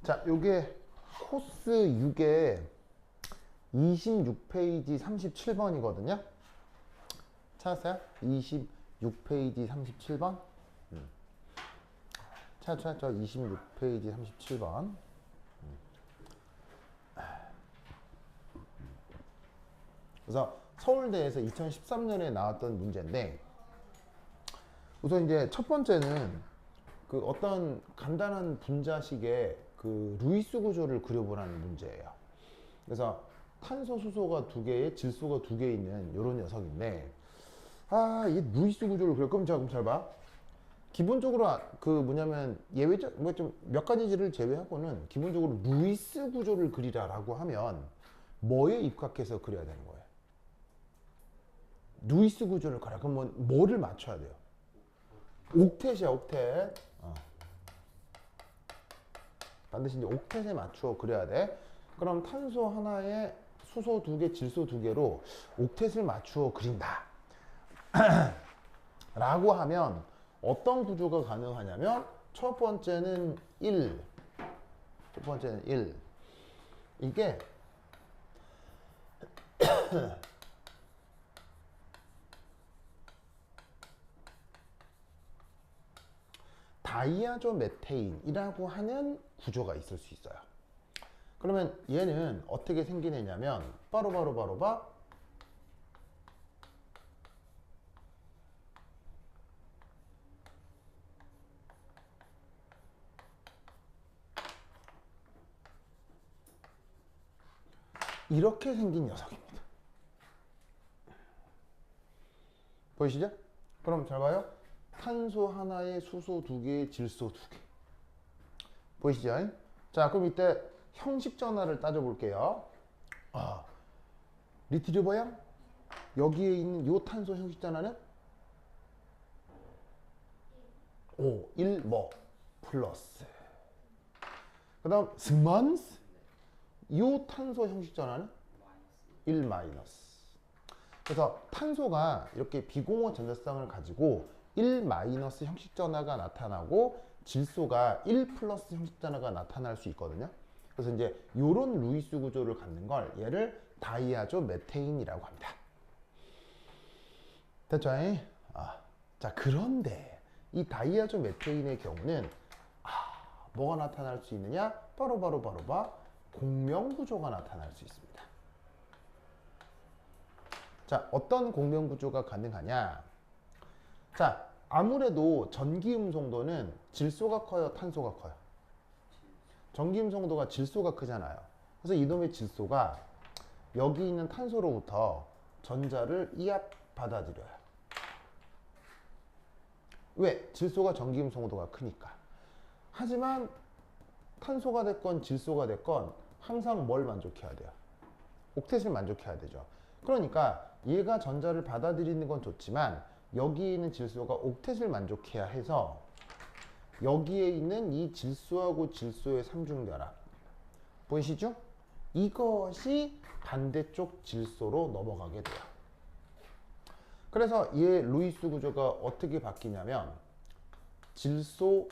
자, 요게 코스 6에 26페이지 37번이거든요. 찾았어요? 26페이지 37번? 찾았죠? 26페이지 37번. 그래서 서울대에서 2013년에 나왔던 문제인데, 우선 이제 첫 번째는 그 어떤 간단한 분자식의 그 루이스 구조를 그려보라는 문제예요. 그래서 탄소, 수소가 두 개에 질소가 두 개 있는 이런 녀석인데, 이 루이스 구조를 그려. 그럼 잘 봐. 기본적으로 그 뭐냐면 예외적 뭐 좀 몇 가지를 제외하고는 기본적으로 루이스 구조를 그리라라고 하면 뭐에 입각해서 그려야 되는 거예요? 루이스 구조를 그려. 그럼 뭐를 맞춰야 돼요? 옥텟이야, 옥텟. 반드시 이제 옥텟에 맞추어 그려야 돼. 그럼 탄소 하나에 수소 두 개, 질소 두 개로 옥텟을 맞추어 그린다. 라고 하면 어떤 구조가 가능하냐면 첫 번째는 1. 첫 번째는 1. 이게 다이아조 메테인이라고 하는 구조가 있을 수 있어요. 그러면 얘는 어떻게 생기느냐면 바로 봐. 이렇게 생긴 녀석입니다. 보이시죠? 그럼 잘 봐요. 탄소 하나에 수소 두 개에 질소 두 개. 보이시죠? 자, 그럼 이때 형식 전화를 따져볼게요. 리트리버 양 여기에 있는 요 탄소 형식 전화는 1 뭐 플러스. 그 다음 스만스 요 탄소 형식 전화는 1 마이너스. 그래서 탄소가 이렇게 비공허 전자성을 가지고 1 마이너스 형식 전화가 나타나고 질소가 1 플러스 형식 전화가 나타날 수 있거든요. 그래서 이제 요런 루이스 구조를 갖는 걸 얘를 다이아조 메테인이라고 합니다. 됐죠? 자, 그런데 이 다이아조 메테인의 경우는 뭐가 나타날 수 있느냐? 바로 공명 구조가 나타날 수 있습니다. 자, 어떤 공명 구조가 가능하냐? 자, 아무래도 전기음성도는 질소가 커요, 탄소가 커요? 전기음성도가 질소가 크잖아요. 그래서 이놈의 질소가 여기 있는 탄소로부터 전자를 이압 받아들여요. 왜? 질소가 전기음성도가 크니까. 하지만 탄소가 됐건 질소가 됐건 항상 뭘 만족해야 돼요? 옥텟을 만족해야 되죠. 그러니까 얘가 전자를 받아들이는 건 좋지만 여기에 있는 질소가 옥텟을 만족해야 해서 여기에 있는 이 질소하고 질소의 삼중결합 보이시죠? 이것이 반대쪽 질소로 넘어가게 돼요. 그래서 얘 루이스 구조가 어떻게 바뀌냐면 질소,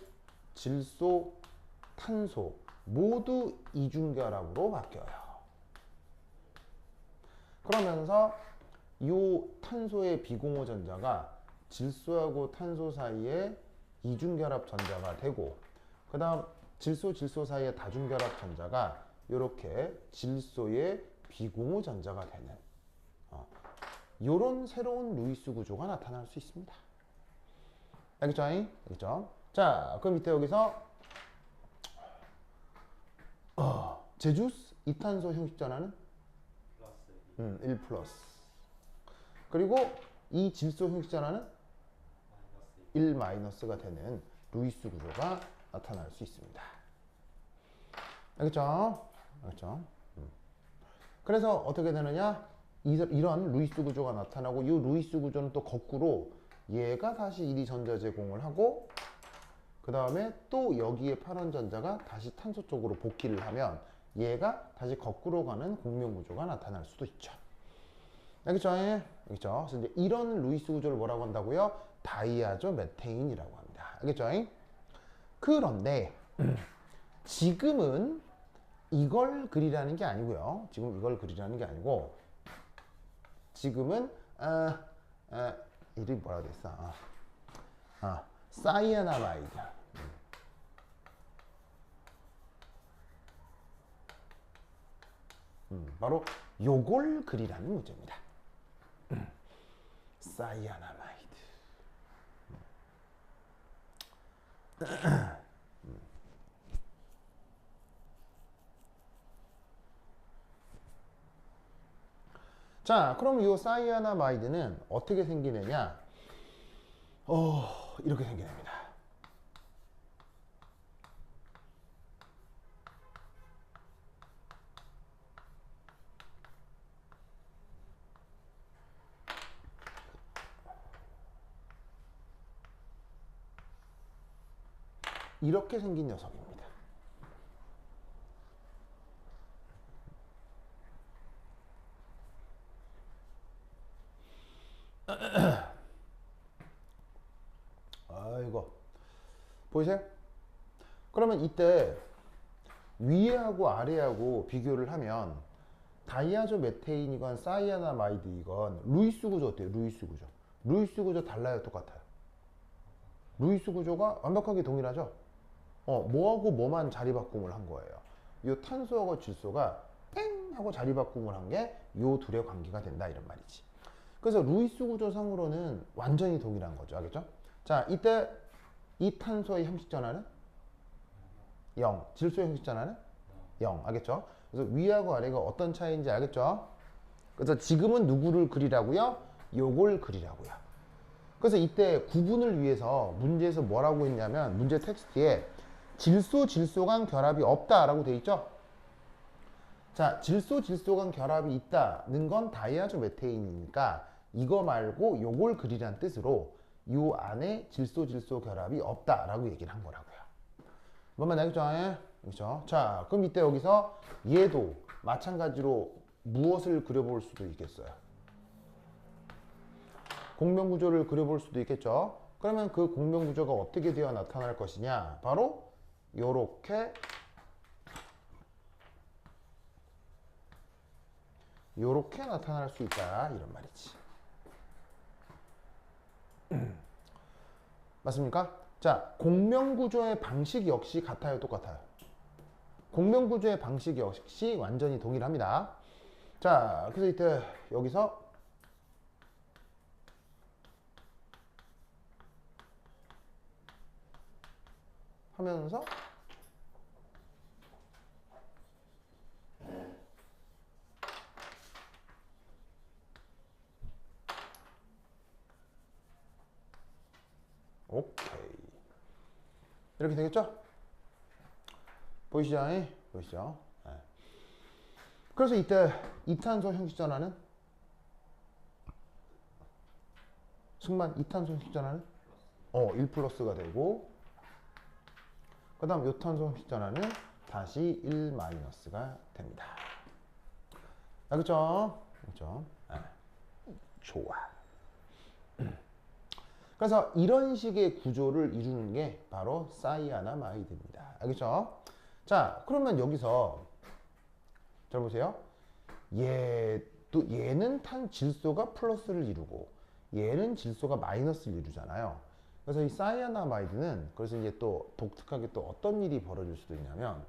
탄소 모두 이중결합으로 바뀌어요. 그러면서 이 탄소의 비공허 전자가 질소하고 탄소 사이에 이중결합 전자가 되고, 그 다음 질소 사이에 다중결합 전자가 이렇게 질소의 비공허 전자가 되는 이런 새로운 루이스 구조가 나타날 수 있습니다. 알겠죠? 알겠죠? 자, 그럼 밑에 여기서 제주스 이탄소 형식 전하는 1 플러스. 그리고 이 질소 형식 전하는 1 마이너스가 되는 루이스 구조가 나타날 수 있습니다. 알겠죠? 알겠죠? 그래서 어떻게 되느냐? 이런 루이스 구조가 나타나고 이 루이스 구조는 또 거꾸로 얘가 다시 1이 전자 제공을 하고 그 다음에 또 여기에 8원 전자가 다시 탄소 쪽으로 복귀를 하면 얘가 다시 거꾸로 가는 공명 구조가 나타날 수도 있죠. 알겠죠? 알겠죠? 그래서 이제 이런 루이스 구조를 뭐라고 한다고요? 다이아조 메테인이라고 합니다. 알겠죠? 그런데 지금은 이걸 그리라는 게 아니고요. 지금 이걸 그리라는 게 아니고 지금은 이름이 뭐라고 됐어? 사이아나마이드. 바로 요걸 그리라는 문제입니다. 사이아나마이드. 자, 그럼 이 사이아나마이드는 어떻게 생기느냐? 이렇게 생겨납니다. 이렇게 생긴 녀석입니다. 아이고, 보이세요? 그러면 이때 위에하고 아래하고 비교를 하면 다이아조 메테인이건 사이아나마이드이건 루이스 구조 어때요? 루이스 구조. 루이스 구조 달라요? 똑같아요? 루이스 구조가 완벽하게 동일하죠? 뭐하고 뭐만 자리 바꿈을 한 거예요. 이 탄소하고 질소가 땡 하고 자리 바꿈을 한 게 이 둘의 관계가 된다 이런 말이지. 그래서 루이스 구조상으로는 완전히 동일한 거죠. 알겠죠? 자, 이때 이 탄소의 형식 전환은 0, 질소의 형식 전환은 0. 알겠죠? 그래서 위하고 아래가 어떤 차이인지 알겠죠? 그래서 지금은 누구를 그리라고요? 요걸 그리라고요. 그래서 이때 구분을 위해서 문제에서 뭐라고 했냐면 문제 텍스트에 질소 간 결합이 없다라고 돼 있죠? 자, 질소 간 결합이 있다는 건 다이아조 메테인이니까 이거 말고 요걸 그리란 뜻으로 요 안에 질소 결합이 없다라고 얘기를 한 거라고요. 뭔말 알겠죠? 그렇죠? 자, 그럼 이때 여기서 얘도 마찬가지로 무엇을 그려볼 수도 있겠어요? 공명구조를 그려볼 수도 있겠죠? 그러면 그 공명구조가 어떻게 되어 나타날 것이냐? 바로 요렇게 나타날 수 있다 이런 말이지. 맞습니까? 자, 공명구조의 방식 역시 같아요? 똑같아요? 공명구조의 방식 역시 완전히 동일합니다. 자, 그래서 이때 여기서 하면서 오케이. 이렇게 되겠죠? 보이시죠? 보이시죠? 네. 그래서 이때 이탄소 형식 전환은 승만 이탄소 형식 전환은 1 플러스가 되고 그 다음 요탄소 형식 전환은 다시 1 마이너스가 됩니다. 알겠죠? 그렇죠? 네. 좋아. 그래서 이런 식의 구조를 이루는 게 바로 사이아나마이드입니다. 알겠죠? 자, 그러면 여기서 잘 보세요. 얘는 질소가 플러스를 이루고 얘는 질소가 마이너스를 이루잖아요. 그래서 이 사이아나마이드는 그래서 이제 또 독특하게 또 어떤 일이 벌어질 수도 있냐면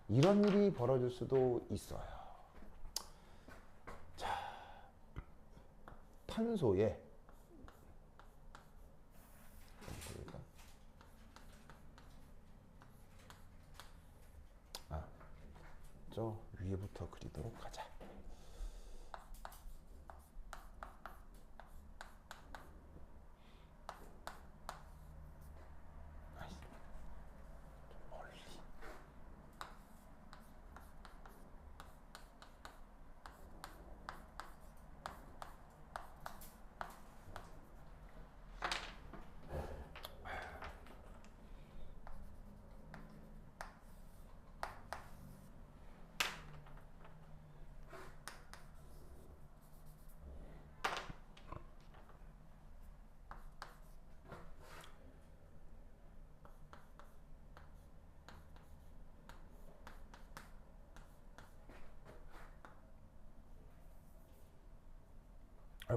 이런 일이 벌어질 수도 있어요. 자, 탄소에 저 위에부터 그리도록 하자. 멀리.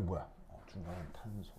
뭐야? 중간에 탄소.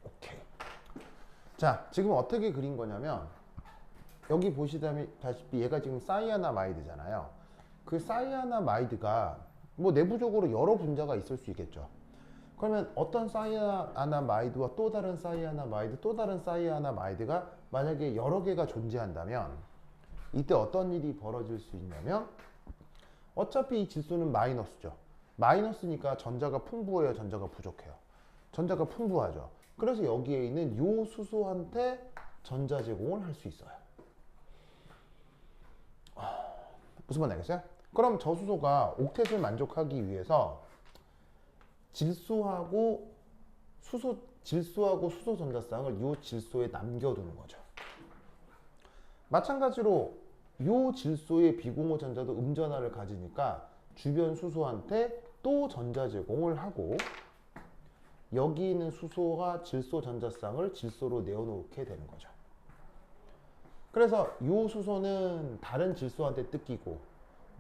오케이. 자, 지금 어떻게 그린 거냐면 여기 보시다시피 얘가 지금 사이아나마이드잖아요. 그 사이아나마이드가 뭐 내부적으로 여러 분자가 있을 수 있겠죠. 그러면 어떤 사이아나마이드와 또 다른 사이아나마이드, 또 다른 사이아나마이드가 만약에 여러 개가 존재한다면 이때 어떤 일이 벌어질 수 있냐면 어차피 이 질소는 마이너스죠. 마이너스니까 전자가 풍부해요, 전자가 부족해요. 전자가 풍부하죠. 그래서 여기에 있는 요 수소한테 전자 제공을 할 수 있어요. 무슨 말인지 알겠어요? 그럼 저 수소가 옥텟을 만족하기 위해서 질소하고 수소 전자쌍을 요 질소에 남겨두는 거죠. 마찬가지로 요 질소의 비공호 전자도 음전하를 가지니까 주변 수소한테 또 전자 제공을 하고 여기 있는 수소가 질소 전자쌍을 질소로 내어놓게 되는 거죠. 그래서 요 수소는 다른 질소한테 뜯기고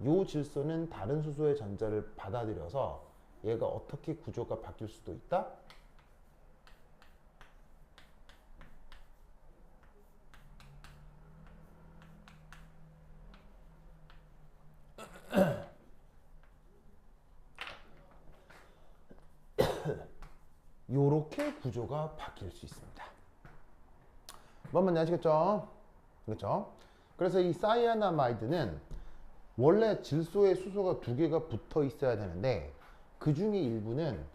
요 질소는 다른 수소의 전자를 받아들여서 얘가 어떻게 구조가 바뀔 수도 있다? 요렇게 구조가 바뀔 수 있습니다. 뭔 말인지 아시겠죠? 그렇죠? 그래서 이 사이아나마이드는 원래 질소에 수소가 두 개가 붙어 있어야 되는데 그 중에 일부는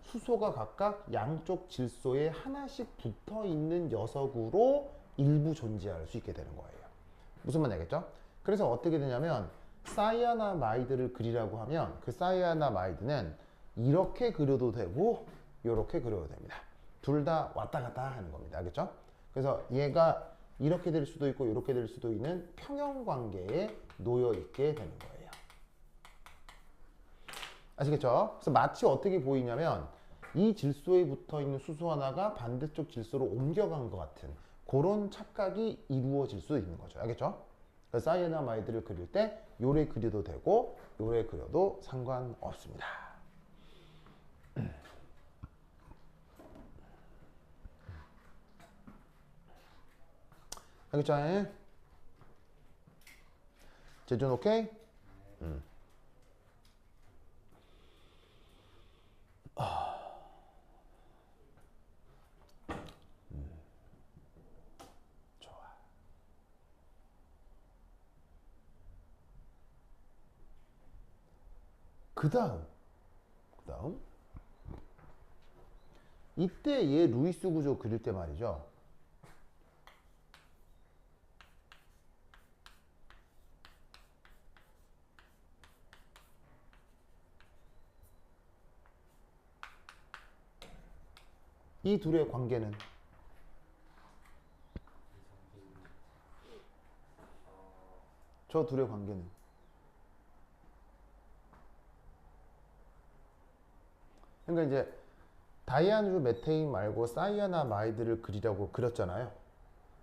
수소가 각각 양쪽 질소에 하나씩 붙어 있는 녀석으로 일부 존재할 수 있게 되는 거예요. 무슨 말인지 알겠죠? 그래서 어떻게 되냐면 사이아나마이드를 그리라고 하면 그 사이아나마이드는 이렇게 그려도 되고 이렇게 그려도 됩니다. 둘 다 왔다 갔다 하는 겁니다. 알겠죠? 그래서 얘가 이렇게 될 수도 있고 이렇게 될 수도 있는 평형 관계에 놓여 있게 되는 거예요. 아시겠죠? 그래서 마치 어떻게 보이냐면 이 질소에 붙어 있는 수소 하나가 반대쪽 질소로 옮겨간 것 같은 그런 착각이 이루어질 수 있는 거죠. 알겠죠? 그래서 사이아나마이드를 그릴 때 요래 그려도 되고 요래 그려도 상관없습니다. 알겠죠? 제준 오케이? 좋아. 그 다음 이때 얘 루이스 구조 그릴 때 말이죠. 이 둘의 관계는 저 둘의 관계는 그러니까 이제 다이아누르 메테인 말고 사이아나마이드를 그리라고 그렸잖아요.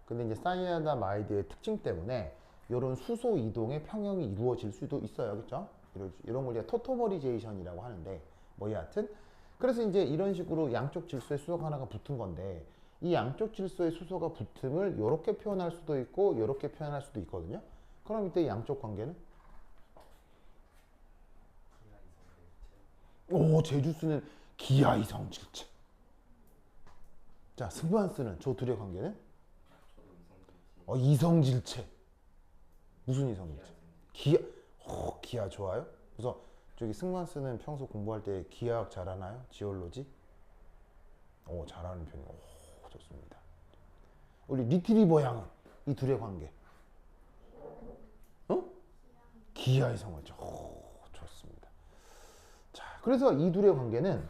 근데 이제 사이아나마이드의 특징 때문에 이런 수소 이동의 평형이 이루어질 수도 있어요. 그렇죠? 이런 걸 이제 토토머리제이션이라고 하는데 뭐 여하튼 그래서 이제 이런 식으로 양쪽 질소에 수소가 하나가 붙은 건데 이 양쪽 질소에 수소가 붙음을 이렇게 표현할 수도 있고 이렇게 표현할 수도 있거든요. 그럼 이때 양쪽 관계는 오, 제주스는 기하이성질체. 자, 스브한스는 저 둘의 관계는 이성질체. 무슨 이성질체? 기하 좋아요? 그래서 저기 승만스는 평소 공부할 때 기하학 잘하나요? 지올로지? 오, 잘하는 편이에요. 오, 좋습니다. 우리 리트리버 양은 이 둘의 관계. 어? 기하의 성어죠. 오, 좋습니다. 자, 그래서 이 둘의 관계는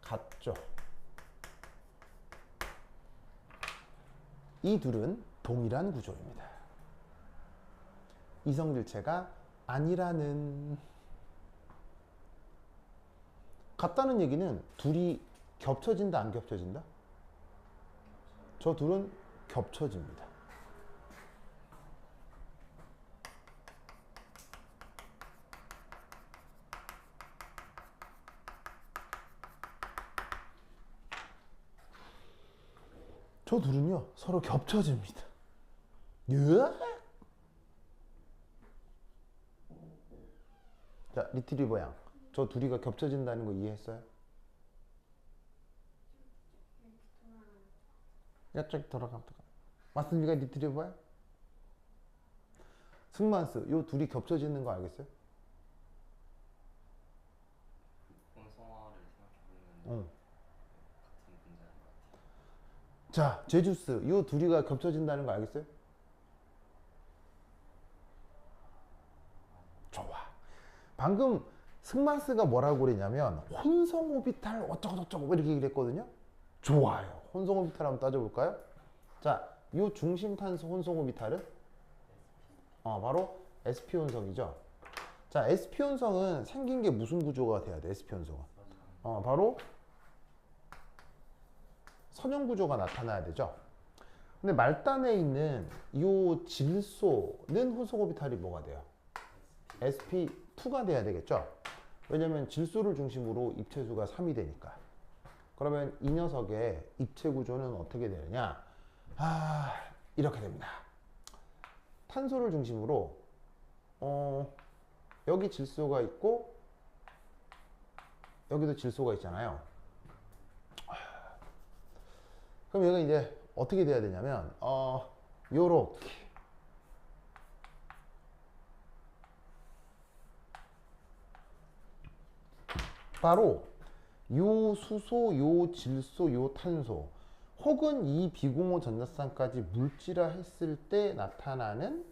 같죠. 이 둘은 동일한 구조입니다. 이성질체가 아니라는. 같다는 얘기는 둘이 겹쳐진다, 안 겹쳐진다? 저 둘은 겹쳐집니다. 저 둘은요 서로 겹쳐집니다. 자, 리트리버 양, 저 둘이가 겹쳐진다는 거 이해했어요? 야쪽 돌아갑니다. 맞습니까? 리트리버야? 승만스, 요 둘이 겹쳐지는 거 알겠어요? 홍성화를 생각해보면 어. 같은 분자인 것 같아요. 자, 제주스, 요 둘이가 겹쳐진다는 거 알겠어요? 좋아. 방금 승만스가 뭐라고 그랬냐면 혼성오비탈 어쩌고저쩌고 이렇게 얘기를 했거든요. 좋아요. 혼성오비탈 한번 따져볼까요? 자, 요 중심탄소 혼성오비탈은 바로 sp 혼성이죠. 자, sp 혼성은 생긴 게 무슨 구조가 돼야 돼? sp 혼성은 바로 선형 구조가 나타나야 되죠. 근데 말단에 있는 이 질소는 혼성오비탈이 뭐가 돼요? sp2가 돼야 되겠죠. 왜냐면 질소를 중심으로 입체수가 3이 되니까. 그러면 이 녀석의 입체 구조는 어떻게 되느냐? 이렇게 됩니다. 탄소를 중심으로 여기 질소가 있고 여기도 질소가 있잖아요. 그럼 여기가 이제 어떻게 돼야 되냐면 요렇게 바로 요 수소, 요 질소, 요 탄소 혹은 이 비공호 전자쌍까지 물질화 했을 때 나타나는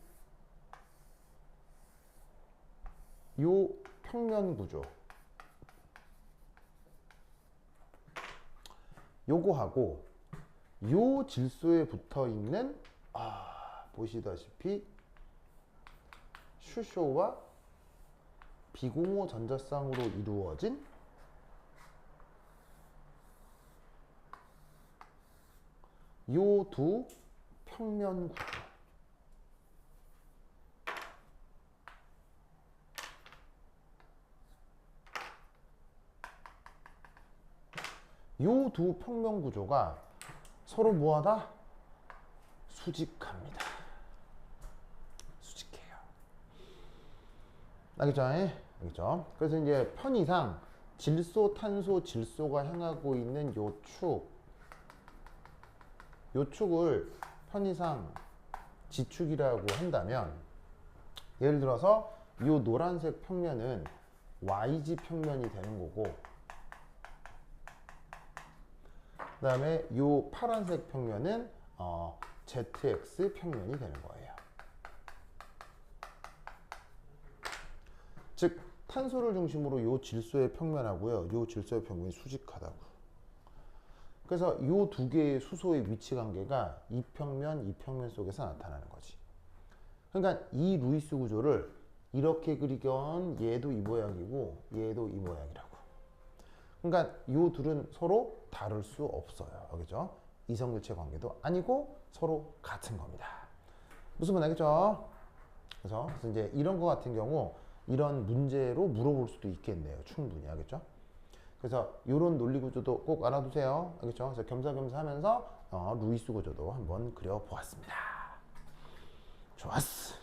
요 평면 구조, 요거하고 요 질소에 붙어 있는 보시다시피 슈쇼와 비공호 전자쌍으로 이루어진 요 두 평면 구조, 요 두 평면 구조가 서로 뭐하다? 수직합니다. 수직해요. 알겠죠? 알겠죠? 그래서 이제 편의상 질소, 탄소, 질소가 향하고 있는 요 축을 편의상 지축이라고 한다면, 예를 들어서 요 노란색 평면은 YG 평면이 되는 거고, 그 다음에 요 파란색 평면은 ZX 평면이 되는 거예요. 즉 탄소를 중심으로 요 질소의 평면하고요, 요 질소의 평면이 수직하다고. 그래서 이 두 개의 수소의 위치 관계가 이 평면 속에서 나타나는 거지. 그러니까 이 루이스 구조를 이렇게 그리건 얘도 이 모양이고 얘도 이 모양이라고. 그러니까 이 둘은 서로 다를 수 없어요. 그죠? 이성일체 관계도 아니고 서로 같은 겁니다. 무슨 말 알겠죠? 그래서 이제 이런 거 같은 경우 이런 문제로 물어볼 수도 있겠네요. 충분히. 알겠죠? 그래서 이런 논리 구조도 꼭 알아두세요. 알겠죠? 그래서 겸사겸사 하면서 루이스 구조도 한번 그려보았습니다. 좋았어.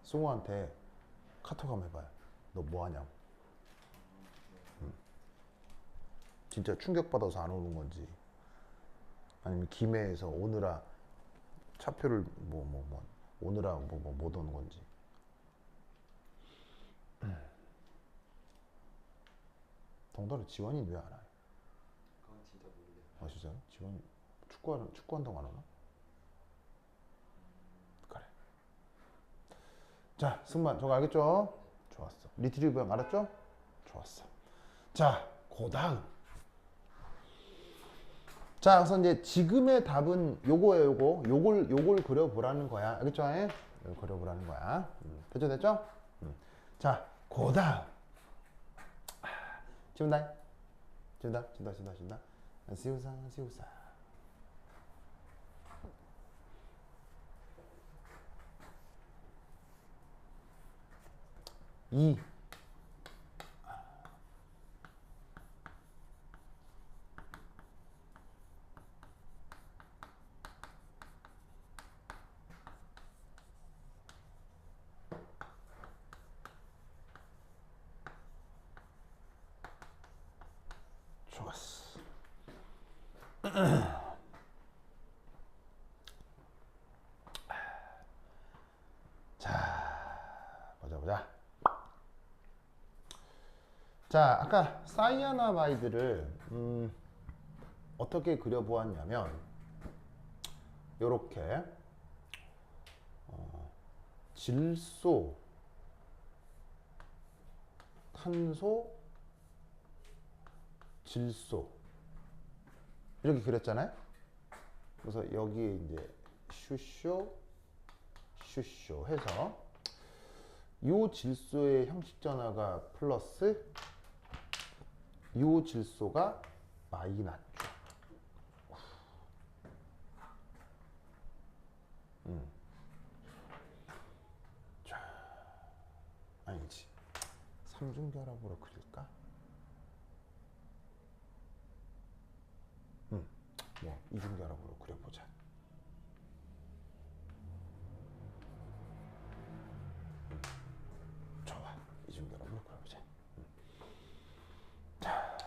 승우한테 카톡 한번 해봐요. 너 뭐하냐고. 진짜 충격받아서 안 오는 건지, 아니면 김해에서 오느라 차표를 오느라 못 오는 건지. 동달아 지원이 왜 안 와요? 그건 진짜 모르겠어요. 아 진짜요? 지원 축구 한다고 안 오나? 그래. 자 승만 저거 알겠죠? 좋았어. 리트리브 형 알았죠? 좋았어. 자 그다음. 자 그래서 이제 지금의 답은 요거예요. 요걸 그려보라는 거야. 알겠죠? 이걸 그려보라는 거야. 됐죠? 자 그다음. 지운다. 시우사. 2. 좋았어. 자, 보자. 자, 아까 사이아나마이드를 어떻게 그려보았냐면 요렇게 질소, 탄소, 질소 이렇게 그렸잖아요. 그래서 여기에 이제 슈쇼 해서 요 질소의 형식 전화가 플러스 요 질소가 마이너스. 자, 아니지. 삼중결합으로 그릴까? 뭐 이중결합으로 그려보자. 좋아. 이중결합으로 그려보자. 자,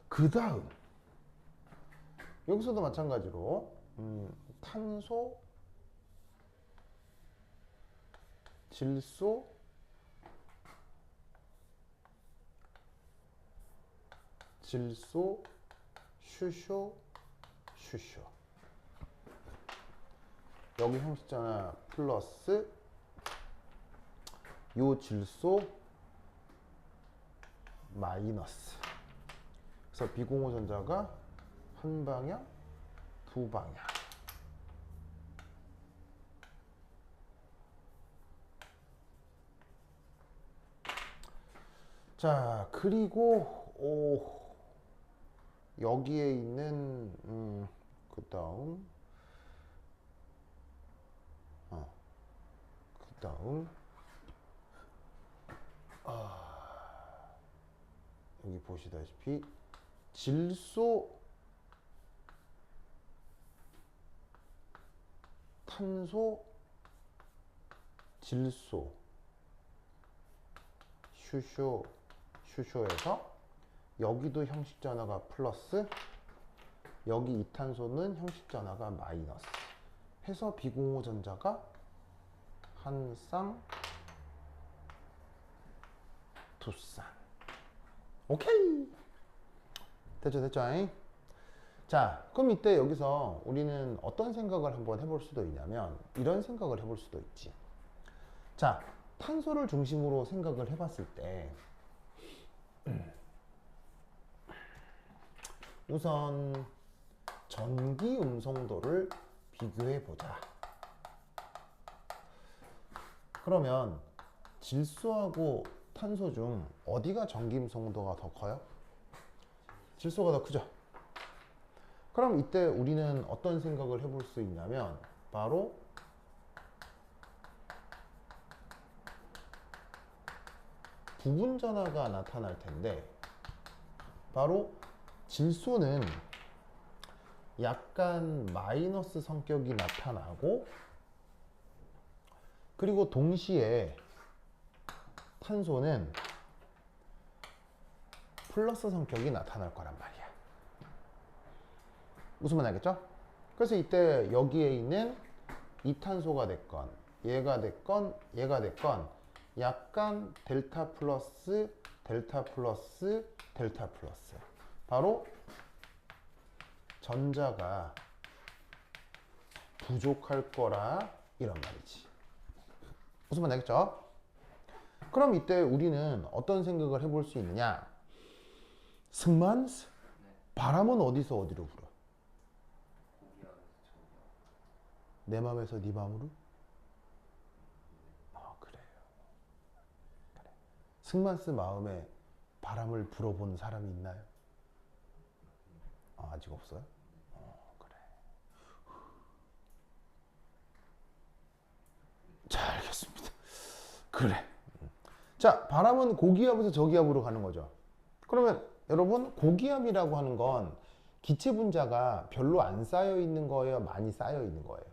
그 다음 여기서도 마찬가지로 탄소, 질소, 슈쇼 여기 형식전화 플러스 요 질소 마이너스. 그래서 비공유전자가 한 방향, 두 방향. 자, 그리고 여기에 있는 그 다음 여기 보시다시피 질소, 탄소, 질소, 슈쇼에서 여기도 형식 전화가 플러스, 여기 이탄소는 형식 전화가 마이너스 해서 비공유 전자가 한 쌍, 두 쌍. 오케이. 됐죠? 자, 그럼 이때 여기서 우리는 어떤 생각을 한번 해볼 수도 있냐면 이런 생각을 해볼 수도 있지. 자, 탄소를 중심으로 생각을 해봤을 때 우선 전기 음성도를 비교해 보자. 그러면 질소하고 탄소 중 어디가 전기 음성도가 더 커요? 질소가 더 크죠? 그럼 이때 우리는 어떤 생각을 해볼 수 있냐면 바로 부분 전하가 나타날 텐데 바로 질소는 약간 마이너스 성격이 나타나고 그리고 동시에 탄소는 플러스 성격이 나타날 거란 말이야. 무슨 말 알겠죠? 그래서 이때 여기에 있는 이탄소가 됐건 얘가 됐건 약간 델타 플러스 델타 플러스 델타 플러스. 바로 전자가 부족할 거라 이런 말이지. 무슨 말인지 알겠죠? 그럼 이때 우리는 어떤 생각을 해볼 수 있느냐? 승만스? 바람은 어디서 어디로 불어? 내 맘에서 네 맘으로? 그래요. 그래. 승만스 마음에 바람을 불어본 사람이 있나요? 아직 없어요? 그래. 자, 알겠습니다. 그래. 자, 바람은 고기압에서 저기압으로 가는 거죠. 그러면 여러분, 고기압이라고 하는 건 기체 분자가 별로 안 쌓여 있는 거예요? 많이 쌓여 있는 거예요?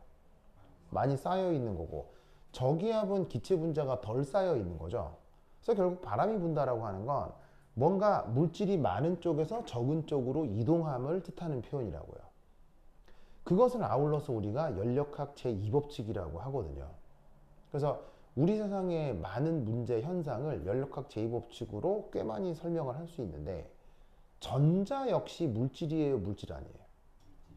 많이 쌓여 있는 거고, 저기압은 기체 분자가 덜 쌓여 있는 거죠. 그래서 결국 바람이 분다라고 하는 건 뭔가 물질이 많은 쪽에서 적은 쪽으로 이동함을 뜻하는 표현이라고요. 그것을 아울러서 우리가 연력학 제2법칙이라고 하거든요. 그래서 우리 세상의 많은 문제 현상을 연력학 제2법칙으로 꽤 많이 설명을 할 수 있는데, 전자 역시 물질이에요, 물질 아니에요?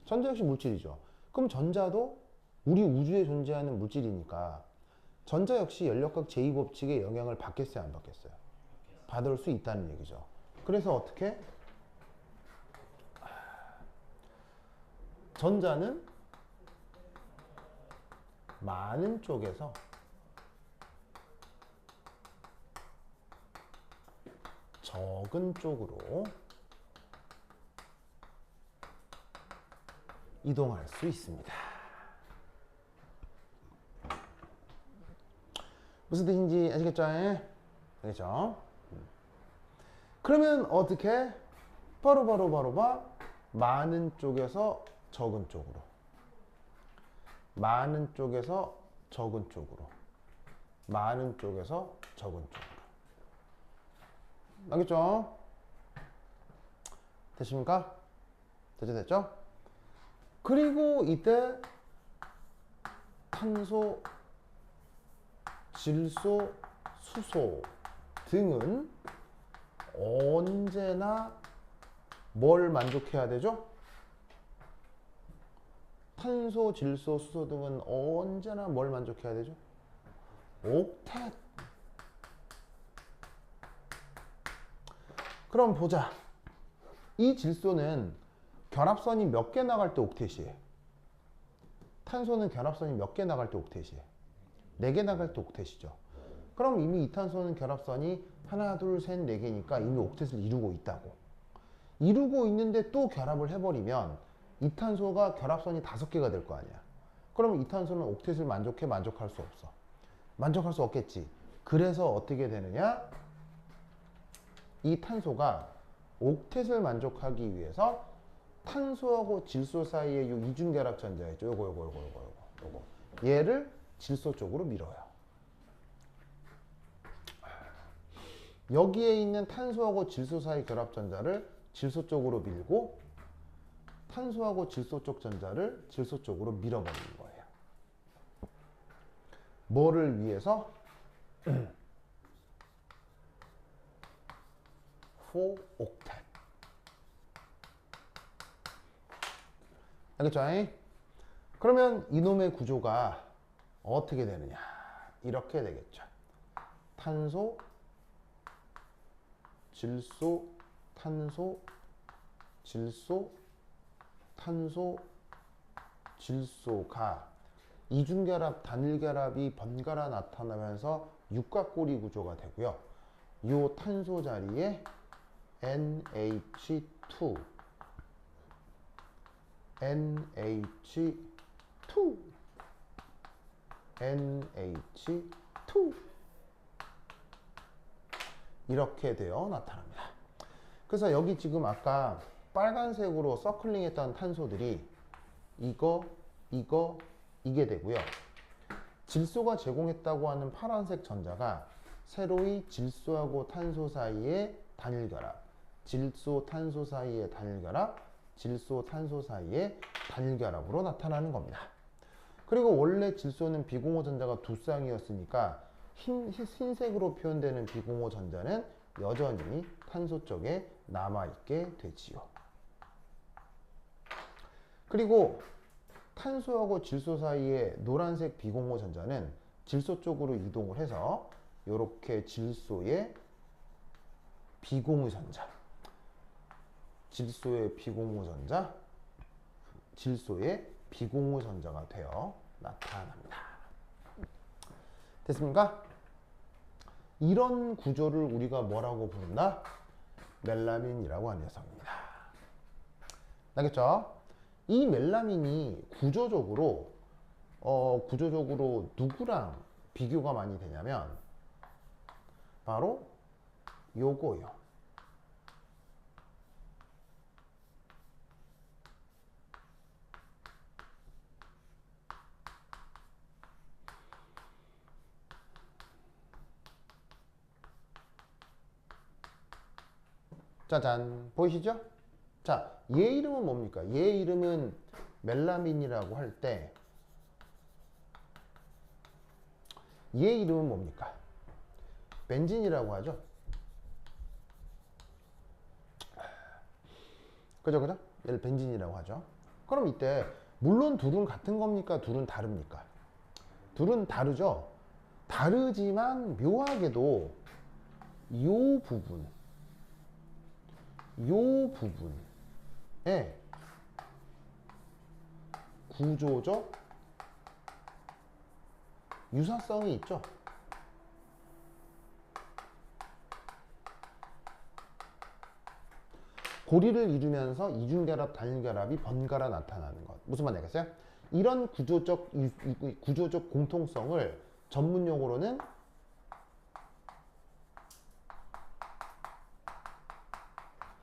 전자 역시 물질이죠. 그럼 전자도 우리 우주에 존재하는 물질이니까 전자 역시 연력학 제2법칙의 영향을 받겠어요, 안 받겠어요? 받을 수 있다는 얘기죠. 그래서 어떻게? 전자는 많은 쪽에서 적은 쪽으로 이동할 수 있습니다. 무슨 뜻인지 아시겠죠? 알겠죠? 그러면 어떻게? 바로 많은 쪽에서 적은 쪽으로, 많은 쪽에서 적은 쪽으로, 많은 쪽에서 적은 쪽으로. 알겠죠? 됐습니까? 됐죠? 그리고 이때 탄소, 질소, 수소 등은 언제나 뭘 만족해야 되죠? 탄소, 질소, 수소 등은 언제나 뭘 만족해야 되죠? 옥텟. 그럼 보자. 이 질소는 결합선이 몇 개 나갈 때 옥텟이에요? 탄소는 결합선이 몇 개 나갈 때 옥텟이에요? 4개 나갈 때 옥텟이죠. 그럼 이미 이 탄소는 결합선이 하나, 둘, 셋, 4개니까 이미 옥텟을 이루고 있다고. 이루고 있는데 또 결합을 해버리면 이 탄소가 결합선이 5개가 될 거 아니야. 그러면 이 탄소는 옥텟을 만족해? 만족할 수 없어? 만족할 수 없겠지. 그래서 어떻게 되느냐? 이 탄소가 옥텟을 만족하기 위해서 탄소하고 질소 사이에 이 이중결합 전자 있죠. 요거. 얘를 질소 쪽으로 밀어요. 여기에 있는 탄소하고 질소 사이 결합 전자를 질소 쪽으로 밀고, 탄소하고 질소 쪽 전자를 질소 쪽으로 밀어버리는 거예요. 뭐를 위해서? for octet. 알겠죠? 그러면 이놈의 구조가 어떻게 되느냐? 이렇게 되겠죠. 탄소, 질소, 탄소, 질소, 탄소, 질소가 이중결합, 단일결합이 번갈아 나타나면서 육각고리 구조가 되고요. 이 탄소 자리에 NH2, NH2, NH2 이렇게 되어 나타납니다. 그래서 여기 지금 아까 빨간색으로 서클링 했던 탄소들이 이게 되고요. 질소가 제공했다고 하는 파란색 전자가 새로이 질소하고 탄소 사이의 단일결합, 질소 탄소 사이의 단일결합, 질소 탄소 사이의 단일결합으로 나타나는 겁니다. 그리고 원래 질소는 비공호 전자가 두 쌍이었으니까 흰색으로 표현되는 비공호 전자는 여전히 탄소 쪽에 남아있게 되지요. 그리고 탄소하고 질소 사이의 노란색 비공호 전자는 질소 쪽으로 이동을 해서 이렇게 질소의 비공유 전자, 질소의 비공유 전자, 질소의 비공유 전자가 되어 나타납니다. 됐습니까? 이런 구조를 우리가 뭐라고 부른다? 멜라민이라고 하는 녀석입니다. 알겠죠? 이 멜라민이 구조적으로 누구랑 비교가 많이 되냐면 바로 요거요. 짜잔, 보이시죠? 자, 얘 이름은 뭡니까? 얘 이름은 멜라민이라고 할 때 얘 이름은 뭡니까? 벤진이라고 하죠. 그죠? 얘를 벤진이라고 하죠. 그럼 이때 물론 둘은 같은 겁니까? 둘은 다릅니까? 둘은 다르죠. 다르지만 묘하게도 요 부분에 구조적 유사성이 있죠. 고리를 이루면서 이중결합, 단일결합이 번갈아 나타나는 것. 무슨 말 알겠어요? 이런 구조적 공통성을 전문 용어로는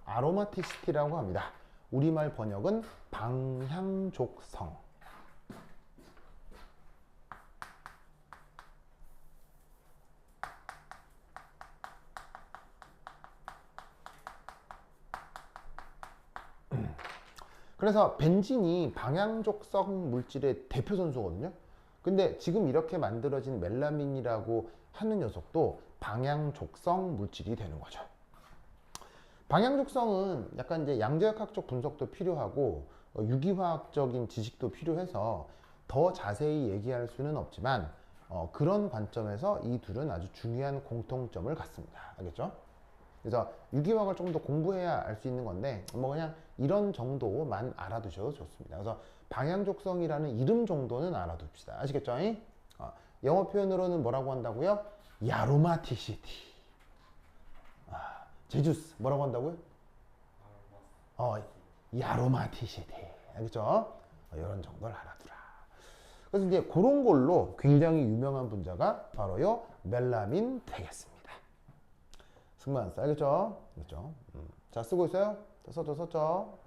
아로마티시티라고 합니다. 우리말 번역은 방향족성. 그래서 벤진이 방향족성 물질의 대표 선수거든요. 근데 지금 이렇게 만들어진 멜라민이라고 하는 녀석도 방향족성 물질이 되는 거죠. 방향족성은 약간 이제 양자역학적 분석도 필요하고 유기화학적인 지식도 필요해서 더 자세히 얘기할 수는 없지만 그런 관점에서 이 둘은 아주 중요한 공통점을 갖습니다. 알겠죠? 그래서 유기화학을 좀 더 공부해야 알 수 있는 건데 뭐 그냥 이런 정도만 알아두셔도 좋습니다. 그래서 방향족성이라는 이름 정도는 알아둡시다. 아시겠죠? 영어 표현으로는 뭐라고 한다고요? 야로마티시티. 제주스 뭐라고 한다고요? 야로마티시티. 알겠죠? 이런 정도를 알아두라. 그래서 이제 그런 걸로 굉장히 유명한 분자가 바로요 멜라민 되겠습니다. 승만스 알겠죠? 그렇죠? 자, 쓰고 있어요? 썼죠?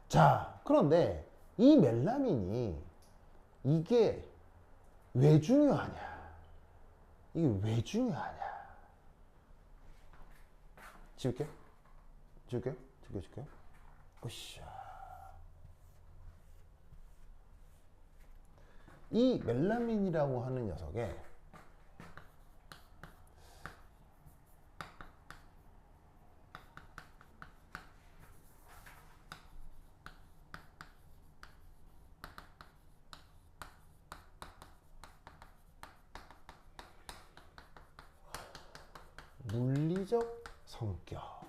자, 그런데 이 멜라민이 이게 왜 중요하냐? 이게 왜 중요하냐? 지울게요. 으쌰. 이 멜라민이라고 하는 녀석에 물리적 성격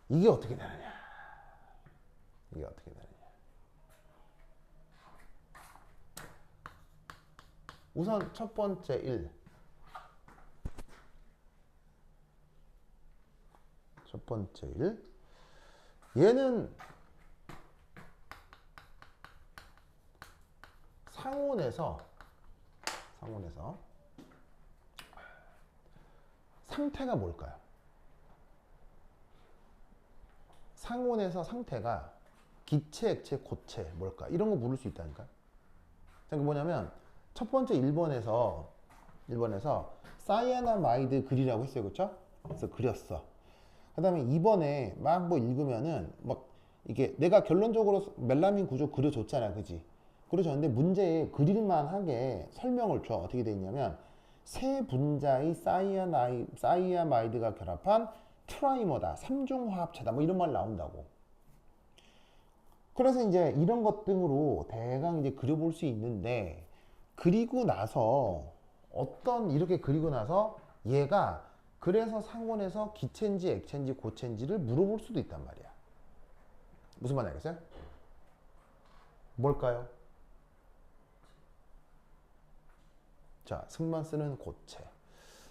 이게 어떻게 되느냐? 우선 첫 번째 1. 얘는 상온에서 상태가 뭘까요? 상온에서 상태가 기체, 액체, 고체 뭘까? 이런 거 물을 수 있다니까요. 그게 뭐냐면 첫 번째 1번에서 사이아나마이드 그리라고 했어요. 그렇죠? 그래서 그렸어. 그 다음에 2번에 막 뭐 읽으면은 막 이게 내가 결론적으로 멜라민 구조 그려줬잖아, 그지? 그려줬는데 문제에 그릴만하게 설명을 줘. 어떻게 돼 있냐면 세 분자의 사이아마이드가 결합한 트라이머다, 삼중화합체다, 뭐 이런 말 나온다고. 그래서 이제 이런 것 등으로 대강 이제 그려볼 수 있는데, 그리고 나서 이렇게 그리고 나서 얘가 그래서 상온에서 기체인지 액체인지 고체인지를 물어볼 수도 있단 말이야. 무슨 말인지 알겠어요? 뭘까요? 자, 승만 쓰는 고체.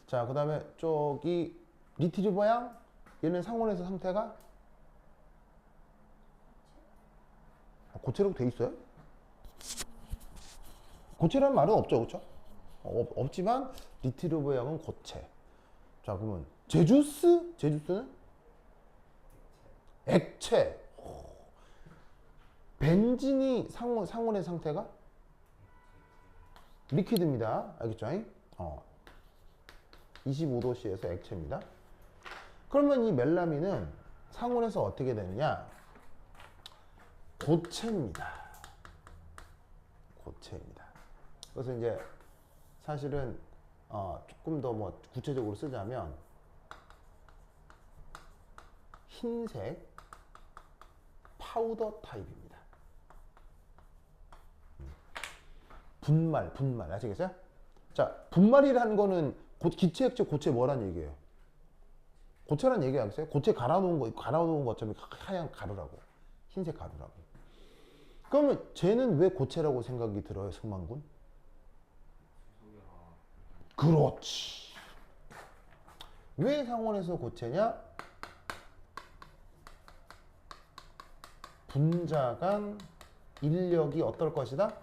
자, 그 다음에 저기 리트리버양, 얘는 상온에서 상태가 고체라고 돼 있어요? 고체라는 말은 없죠, 그렇죠? 없지만 리트리버양은 고체. 자, 그러면 제주스는 액체. 벤진이 상온의 상태가 리퀴드입니다. 알겠죠? 25도씨에서 액체입니다. 그러면 이 멜라민은 상온에서 어떻게 되느냐? 고체입니다. 고체입니다. 그래서 이제 사실은 조금 더 뭐 구체적으로 쓰자면 흰색 파우더 타입입니다. 분말 아시겠어요? 자, 분말이라는 거는 기체, 액체, 고체 뭐란 얘기예요? 고체란 얘기 아니겠어요? 고체 갈아놓은 것처럼 하얀 가루라고, 흰색 가루라고. 그러면 쟤는 왜 고체라고 생각이 들어요, 승만군? 그렇지. 왜 상온에서 고체냐? 분자 간 인력이 어떨 것이다?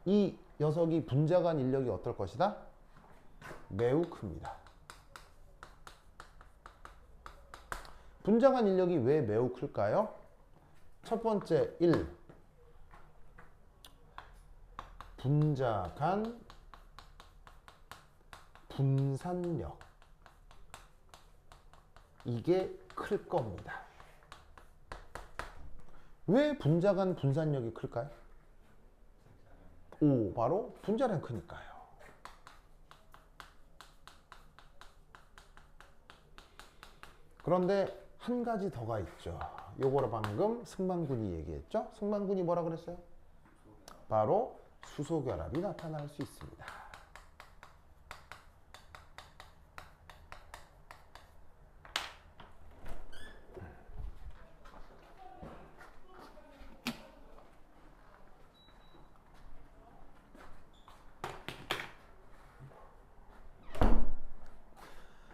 이 녀석이 분자 간 인력이 어떨 것이다? 매우 큽니다. 분자 간 인력이 왜 매우 클까요? 첫 번째 1. 분자 간 분산력. 이게 클 겁니다. 왜 분자 간 분산력이 클까요? 바로 분자량 크니까요. 그런데 한 가지 더가 있죠. 요거를 방금 승만군이 얘기했죠. 승만군이 뭐라 그랬어요? 바로 수소결합이 나타날 수 있습니다.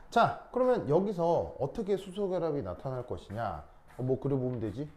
자, 그러면 여기서 어떻게 수소결합이 나타날 것이냐? 뭐 그려보면 되지?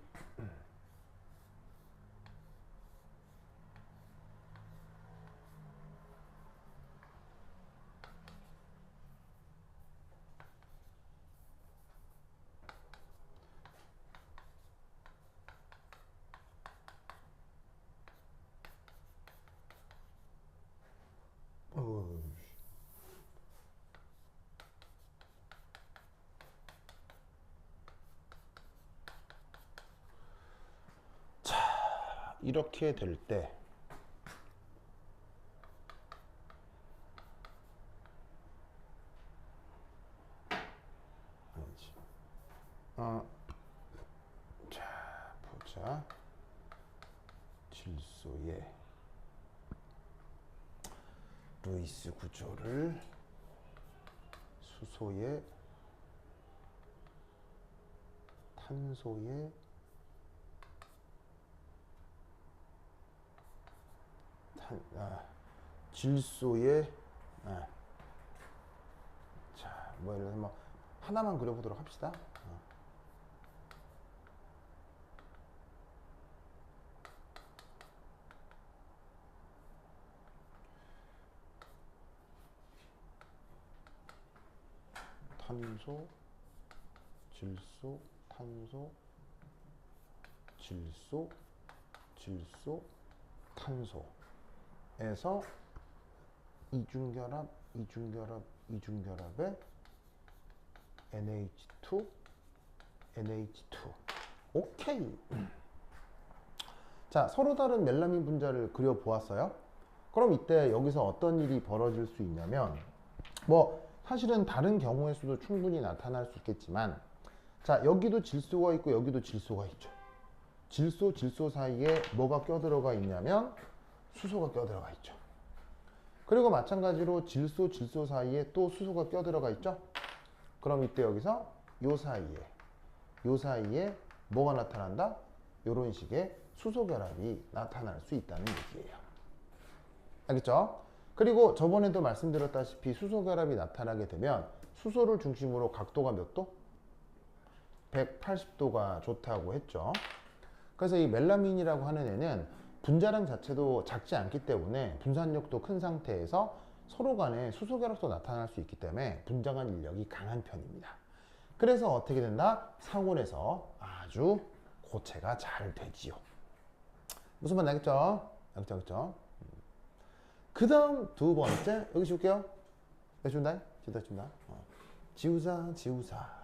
이렇게 될 때 자, 보자. 질소의 루이스 구조를 수소의 탄소의 질소의 자, 뭐 예를 들면 뭐 하나만 그려보도록 합시다. 탄소, 질소, 탄소, 질소, 질소, 탄소에서 이중결합, 이중결합, 이중결합에 NH2, NH2. 오케이. 자, 서로 다른 멜라민 분자를 그려보았어요. 그럼 이때 여기서 어떤 일이 벌어질 수 있냐면, 뭐 사실은 다른 경우의 수도 충분히 나타날 수 있겠지만, 자, 여기도 질소가 있고 여기도 질소가 있죠. 질소 사이에 뭐가 껴들어가 있냐면 수소가 껴들어가 있죠. 그리고 마찬가지로 질소 사이에 또 수소가 껴들어가 있죠. 그럼 이때 여기서 요 사이에 뭐가 나타난다? 이런 식의 수소 결합이 나타날 수 있다는 얘기예요. 알겠죠? 그리고 저번에도 말씀드렸다시피 수소 결합이 나타나게 되면 수소를 중심으로 각도가 몇 도? 180도가 좋다고 했죠. 그래서 이 멜라민이라고 하는 애는 분자량 자체도 작지 않기 때문에 분산력도 큰 상태에서 서로 간에 수소 결합도 나타날 수 있기 때문에 분자 간 인력이 강한 편입니다. 그래서 어떻게 된다? 상온에서 아주 고체가 잘 되지요. 무슨 말 나겠죠? 알겠죠? 그 다음 두 번째, 여기 줄게요. 여기 준다? 준다. 지우사.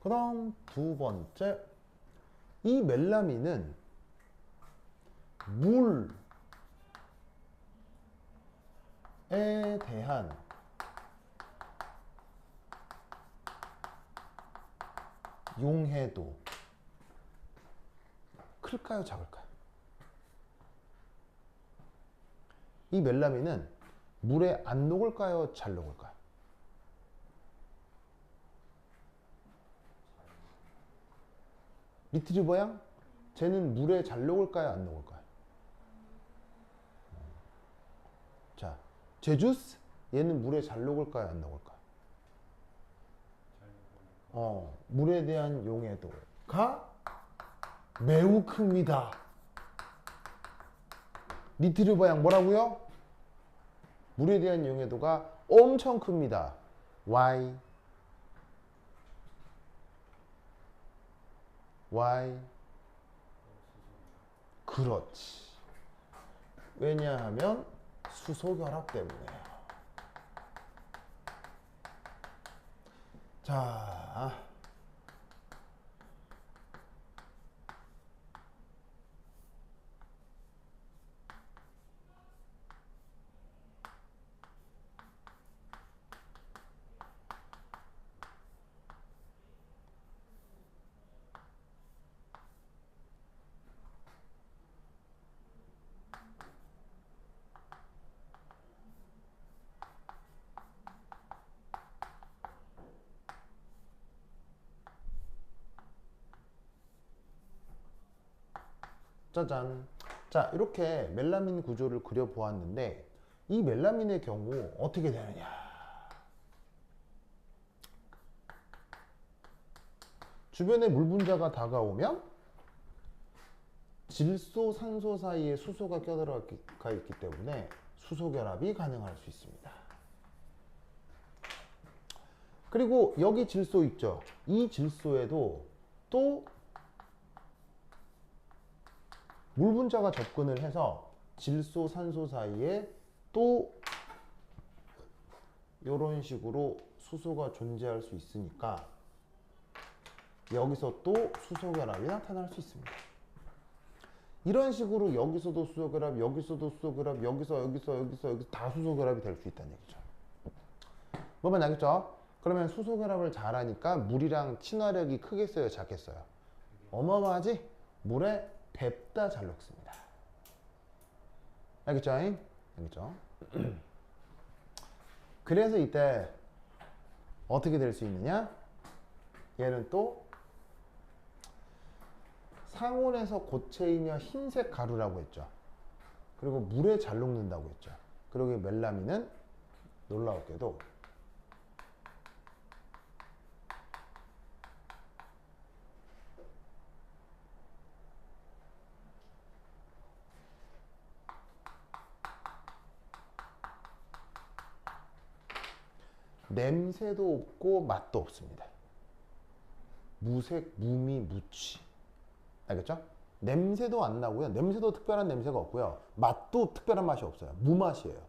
그 다음 두 번째, 이 멜라민은 물에 대한 용해도 클까요, 작을까요? 이 멜라민은 물에 안 녹을까요, 잘 녹을까요? 리트리버 양? 쟤는 물에 잘 녹을까요, 안 녹을까요? 자, 제주스? 얘는 물에 잘 녹을까요, 안 녹을까요? 물에 대한 용해도가 매우 큽니다. 리트리버 양 뭐라고요? 물에 대한 용해도가 엄청 큽니다. Why? 그렇지. 왜냐하면 수소 결합 때문에요. 자, 짜잔. 자, 이렇게 멜라민 구조를 그려보았는데 이 멜라민의 경우 어떻게 되느냐? 주변에 물 분자가 다가오면 질소, 산소 사이에 수소가 껴들어가 있기 때문에 수소 결합이 가능할 수 있습니다. 그리고 여기 질소 있죠? 이 질소에도 또 물 분자가 접근을 해서 질소, 산소 사이에 또 이런 식으로 수소가 존재할 수 있으니까 여기서 또 수소 결합이 나타날 수 있습니다. 이런 식으로 여기서도 수소 결합, 여기서도 수소 결합, 여기서 다 수소 결합이 될 수 있다는 얘기죠. 뭐만 알겠죠? 그러면 수소 결합을 잘하니까 물이랑 친화력이 크겠어요, 작겠어요? 어마어마하지? 물에 뱉다 잘 녹습니다. 알겠죠? 알겠죠? 그래서 이때 어떻게 될 수 있느냐? 얘는 또 상온에서 고체이며 흰색 가루라고 했죠. 그리고 물에 잘 녹는다고 했죠. 그리고 이 멜라민은 놀라웠게도 냄새도 없고 맛도 없습니다. 무색, 무미, 무취. 알겠죠? 냄새도 안 나고요. 냄새도 특별한 냄새가 없고요. 맛도 특별한 맛이 없어요. 무맛이에요.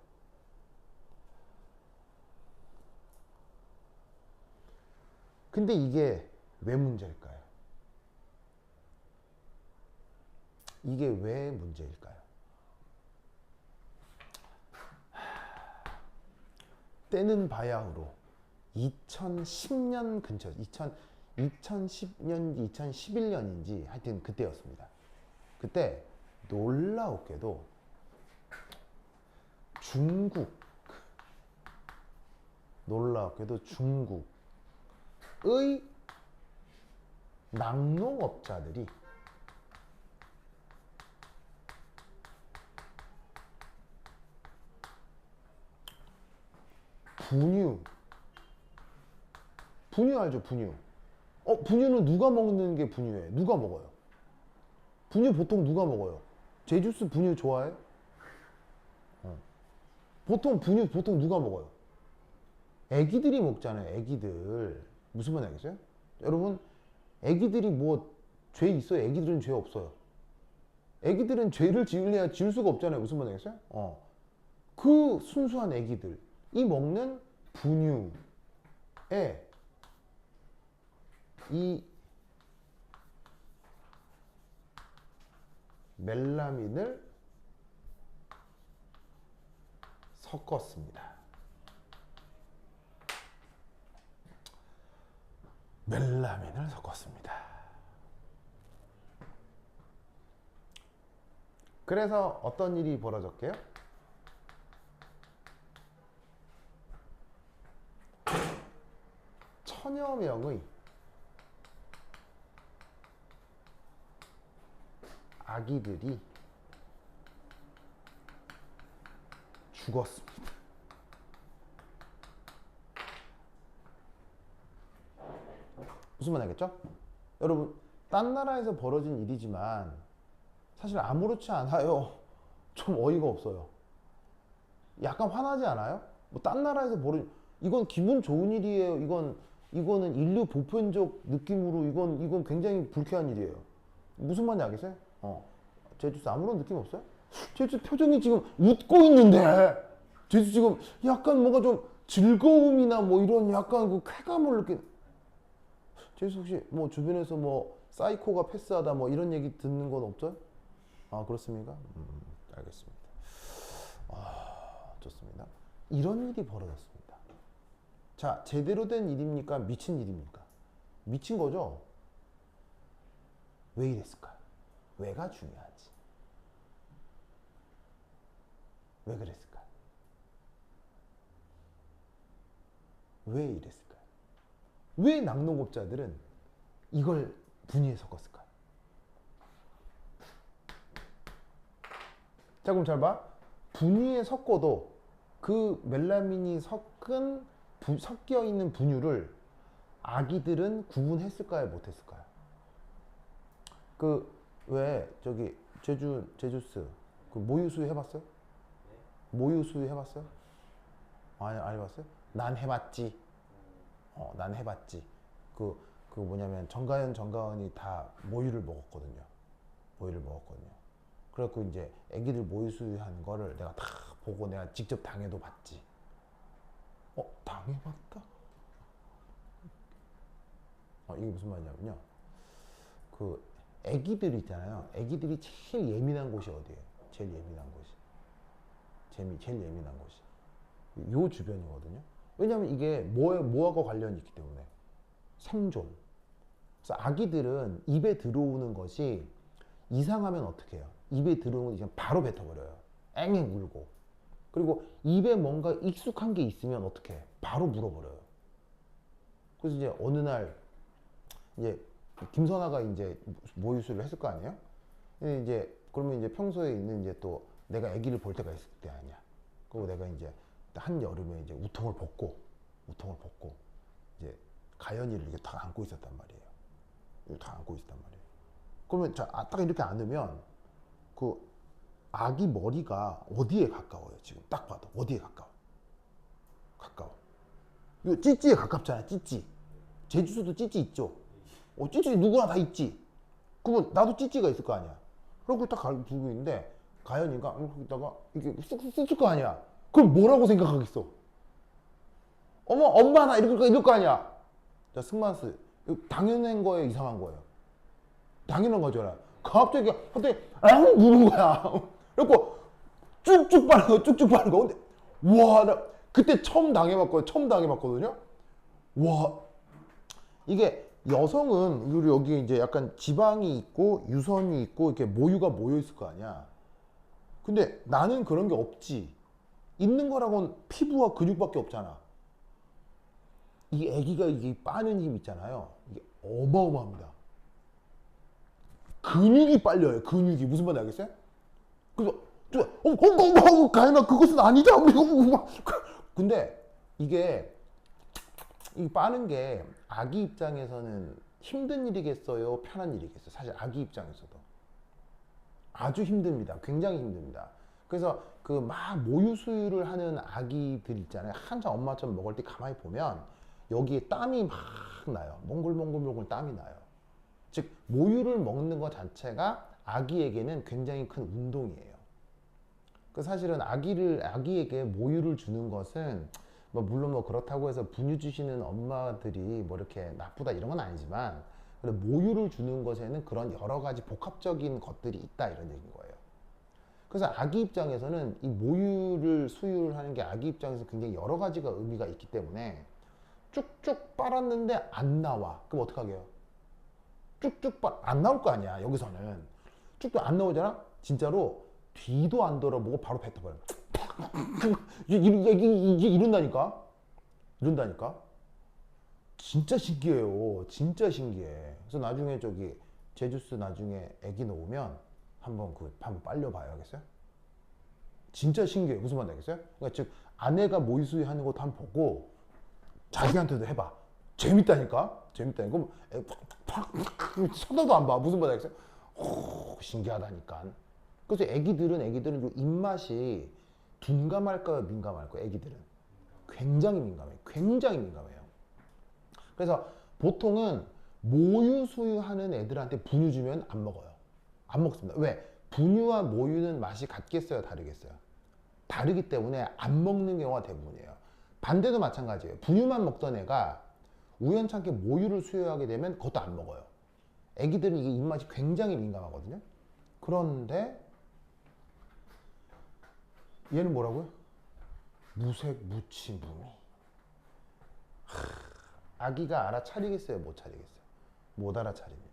근데 이게 왜 문제일까요? 이게 왜 문제일까요? 때는 바야흐로 2010년 근처, 2010년, 2011년인지 하여튼 그때였습니다. 그때 놀라웠게도 중국의 낙농업자들이 분유 알죠? 분유. 분유는 누가 먹는 게 분유예요? 누가 먹어요? 분유 보통 누가 먹어요? 제주스 분유 좋아해? 보통 분유 누가 먹어요? 애기들이 먹잖아요. 애기들. 무슨 말 알겠어요? 여러분, 애기들이 뭐 죄 있어요? 애기들은 죄 없어요. 애기들은 죄를 지으려야 지을 수가 없잖아요. 무슨 말 알겠어요? 그 순수한 애기들 이 먹는 분유에 이 멜라민을 섞었습니다. 멜라민을 섞었습니다. 그래서 어떤 일이 벌어졌게요? 천여 명의 아기들이 죽었습니다. 무슨 말 알겠죠? 여러분, 딴 나라에서 벌어진 일이지만 사실 아무렇지 않아요. 좀 어이가 없어요. 약간 화나지 않아요? 뭐 딴 나라에서 이건 기분 좋은 일이에요. 이거는 인류 보편적 느낌으로 이건 굉장히 불쾌한 일이에요. 무슨 말인지 알겠어요? 제주스 아무런 느낌 없어요? 제주스 표정이 지금 웃고 있는데 제주스 지금 약간 뭔가 좀 즐거움이나 뭐 이런 약간 그 쾌감을 제주스 혹시 뭐 주변에서 뭐 사이코가 패스하다 뭐 이런 얘기 듣는 건 없죠? 그렇습니까? 알겠습니다. 좋습니다. 이런 일이 벌어졌습니다. 자, 제대로 된 일입니까? 미친 일입니까? 미친 거죠? 왜 이랬을까요? 왜가 중요하지? 왜 그랬을까요? 왜 이랬을까요? 왜 낙농업자들은 이걸 분유에 섞었을까요? 자, 그럼 잘 봐. 분유에 섞어도 그 멜라민이 섞여 있는 분유를 아기들은 구분했을까요? 못했을까요? 왜 저기 제주스 그 모유수유 해봤어요? 모유수유 해봤어요? 아니, 안 해봤어요? 난 해봤지. 난 해봤지. 그 뭐냐면 정가은이 다 모유를 먹었거든요. 그래갖고 이제 애기들 모유수유하는 거를 내가 다 보고 내가 직접 당해도 봤지. 당해봤다? 이게 무슨 말이냐면요. 그 애기들 있잖아요. 애기들이 제일 예민한 곳이 어디예요? 제일 예민한 곳이. 요 주변이거든요. 왜냐면 이게 뭐하고 관련이 있기 때문에. 생존. 그래서 아기들은 입에 들어오는 것이 이상하면 어떻게 해요? 입에 들어오는 거 바로 뱉어버려요. 앵앵 울고. 그리고 입에 뭔가 익숙한 게 있으면 어떻게 해? 바로 물어버려요. 그래서 이제 어느 날 이제 김선아가 이제 모유수유를 했을 거 아니에요? 근데 이제 그러면 이제 평소에 있는 이제 또 내가 아기를 볼 때가 있을 때 아니야. 그리고 내가 이제 한 여름에 이제 우통을 벗고 이제 가연이를 이렇게 다 안고 있었단 말이에요. 그러면 딱 이렇게 안으면 그 아기 머리가 어디에 가까워요? 지금 딱 봐도 어디에 가까워? 이거 찌찌에 가깝잖아. 찌찌. 제주도도 찌찌 있죠? 찌찌 누구나 다 있지. 그러면 나도 찌찌가 있을 거 아니야. 그러고 딱 두고 있는데 가연이가 이렇게 있다가 이게 쑥쑥 쓸 거 아니야. 그럼 뭐라고 생각하겠어? 어머 엄마 나 이럴 거 아니야. 자 승마스 당연한 거예요, 이상한 거예요? 당연한 거잖아. 갑자기 앙 무는 거야. 그래갖고 쭉쭉 빠는 거, 쭉쭉 빠는 거. 근데 와, 나 그때 처음 당해봤거든요. 와, 이게 여성은 우리 여기 이제 약간 지방이 있고 유선이 있고 이렇게 모유가 모여 있을 거 아니야. 근데 나는 그런 게 없지. 있는 거라고는 피부와 근육밖에 없잖아. 이 애기가 이게 빠는 힘 있잖아요. 이게 어마어마합니다. 근육이 빨려요. 근육이 무슨 말인지 알겠어요? 그래서 가연아 그것은 아니다. 근데 이게 이 빠는 게 아기 입장에서는 힘든 일이겠어요? 편한 일이겠어요? 사실 아기 입장에서도 아주 힘듭니다. 굉장히 힘듭니다. 그래서 그 막 모유 수유를 하는 아기들 있잖아요. 한참 엄마처럼 먹을 때 가만히 보면 여기에 땀이 막 나요. 몽글몽글 땀이 나요. 즉 모유를 먹는 것 자체가 아기에게는 굉장히 큰 운동이에요. 그 사실은 아기에게 모유를 주는 것은 뭐 물론 뭐 그렇다고 해서 분유 주시는 엄마들이 뭐 이렇게 나쁘다 이런 건 아니지만 모유를 주는 것에는 그런 여러 가지 복합적인 것들이 있다 이런 얘기인 거예요. 그래서 아기 입장에서는 이 모유를 수유를 하는 게 아기 입장에서 굉장히 여러 가지가 의미가 있기 때문에 쭉쭉 빨았는데 안 나와. 그럼 어떡하게요? 안 나올 거 아니야. 여기서는 쭉쭉 안 나오잖아. 진짜로 뒤도 안 돌아보고 바로 뱉어버려. 이게 이런다니까. 진짜 신기해요. 진짜 신기해. 그래서 나중에 저기 제주스 나중에 애기 놓으면 한번 빨려봐야겠어요. 진짜 신기해. 무슨 말인지 알겠어요? 그러니까 즉 아내가 모유수유 하는 것도 한번 보고 자기한테도 해봐. 재밌다니까. 그럼 팍 쳐다도 안 봐. 무슨 말인지 알겠어요? 오, 신기하다니까. 그래서 애기들은 요 입맛이 둔감할까요, 민감할까요? 애기들은 굉장히 민감해요. 그래서 보통은 모유 수유하는 애들한테 분유 주면 안 먹어요. 안 먹습니다. 왜? 분유와 모유는 맛이 같겠어요, 다르겠어요? 다르기 때문에 안 먹는 경우가 대부분이에요. 반대도 마찬가지예요. 분유만 먹던 애가 우연찮게 모유를 수유하게 되면 그것도 안 먹어요. 애기들은 이게 입맛이 굉장히 민감하거든요. 그런데 얘는 뭐라고요? 무색 무치무미. 아기가 알아차리겠어요? 못 차리겠어요? 못 알아차립니다.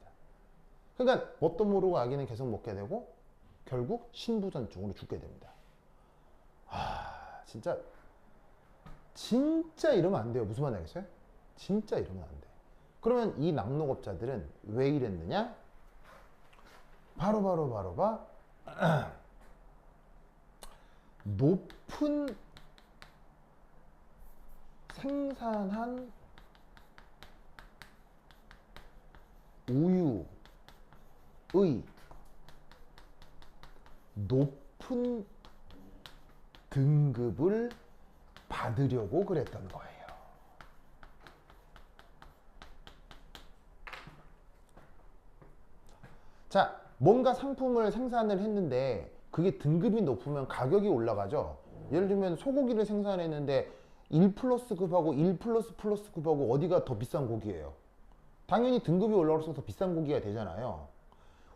그러니까 뭣도 모르고 아기는 계속 먹게 되고 결국 신부전증으로 죽게 됩니다. 진짜 이러면 안 돼요. 무슨 말인지 알겠어요? 진짜 이러면 안 돼. 그러면 이 낙농업자들은 왜 이랬느냐? 바로 높은 생산한 우유의 높은 등급을 받으려고 그랬던 거예요. 자, 뭔가 상품을 생산을 했는데 그게 등급이 높으면 가격이 올라가죠. 예를 들면 소고기를 생산했는데 1+급하고 1++급하고 어디가 더 비싼 고기예요? 당연히 등급이 올라갈수록 더 비싼 고기가 되잖아요.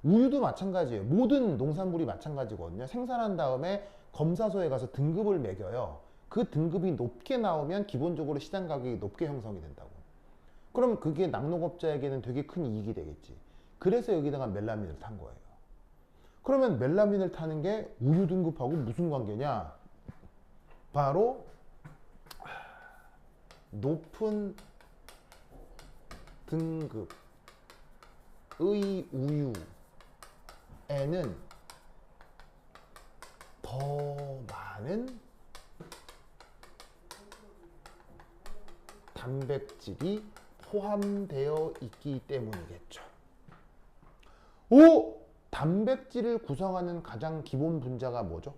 우유도 마찬가지예요. 모든 농산물이 마찬가지거든요. 생산한 다음에 검사소에 가서 등급을 매겨요. 그 등급이 높게 나오면 기본적으로 시장 가격이 높게 형성이 된다고. 그럼 그게 낙농업자에게는 되게 큰 이익이 되겠지. 그래서 여기다가 멜라민을 탄 거예요. 그러면 멜라민을 타는 게 우유 등급하고 무슨 관계냐? 바로 높은 등급의 우유에는 더 많은 단백질이 포함되어 있기 때문이겠죠. 오! 단백질을 구성하는 가장 기본 분자가 뭐죠?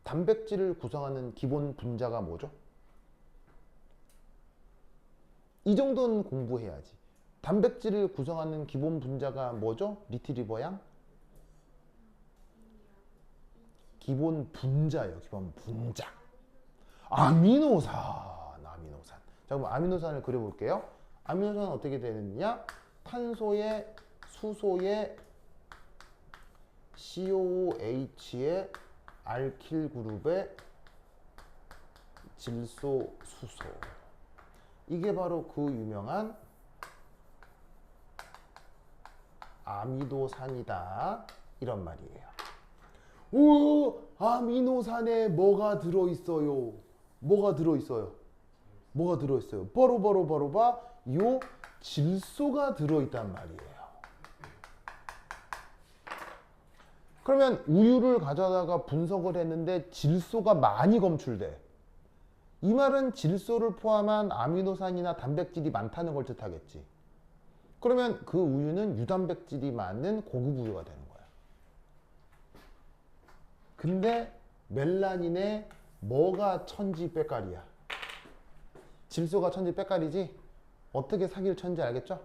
단백질을 구성하는 기본 분자가 뭐죠? 이 정도는 공부해야지. 단백질을 구성하는 기본 분자가 뭐죠? 리트리버 양? 기본 분자예요. 기본 분자. 아미노산. 아미노산. 자, 그럼 아미노산을 그려볼게요. 아미노산은 어떻게 되느냐? 탄소에 수소에 COOH에 알킬 그룹에 질소 수소. 이게 바로 그 유명한 아미노산이다. 이런 말이에요. 오, 아미노산에 뭐가 들어있어요? 뭐가 들어있어요? 뭐가 들어있어요? 바로 봐. 요 질소가 들어있단 말이에요. 그러면 우유를 가져다가 분석을 했는데 질소가 많이 검출돼. 이 말은 질소를 포함한 아미노산이나 단백질이 많다는 걸 뜻하겠지. 그러면 그 우유는 유단백질이 많은 고급 우유가 되는 거야. 근데 멜라닌에 뭐가 천지백깔이야? 질소가 천지백깔이지? 어떻게 사기를 쳤는지 알겠죠?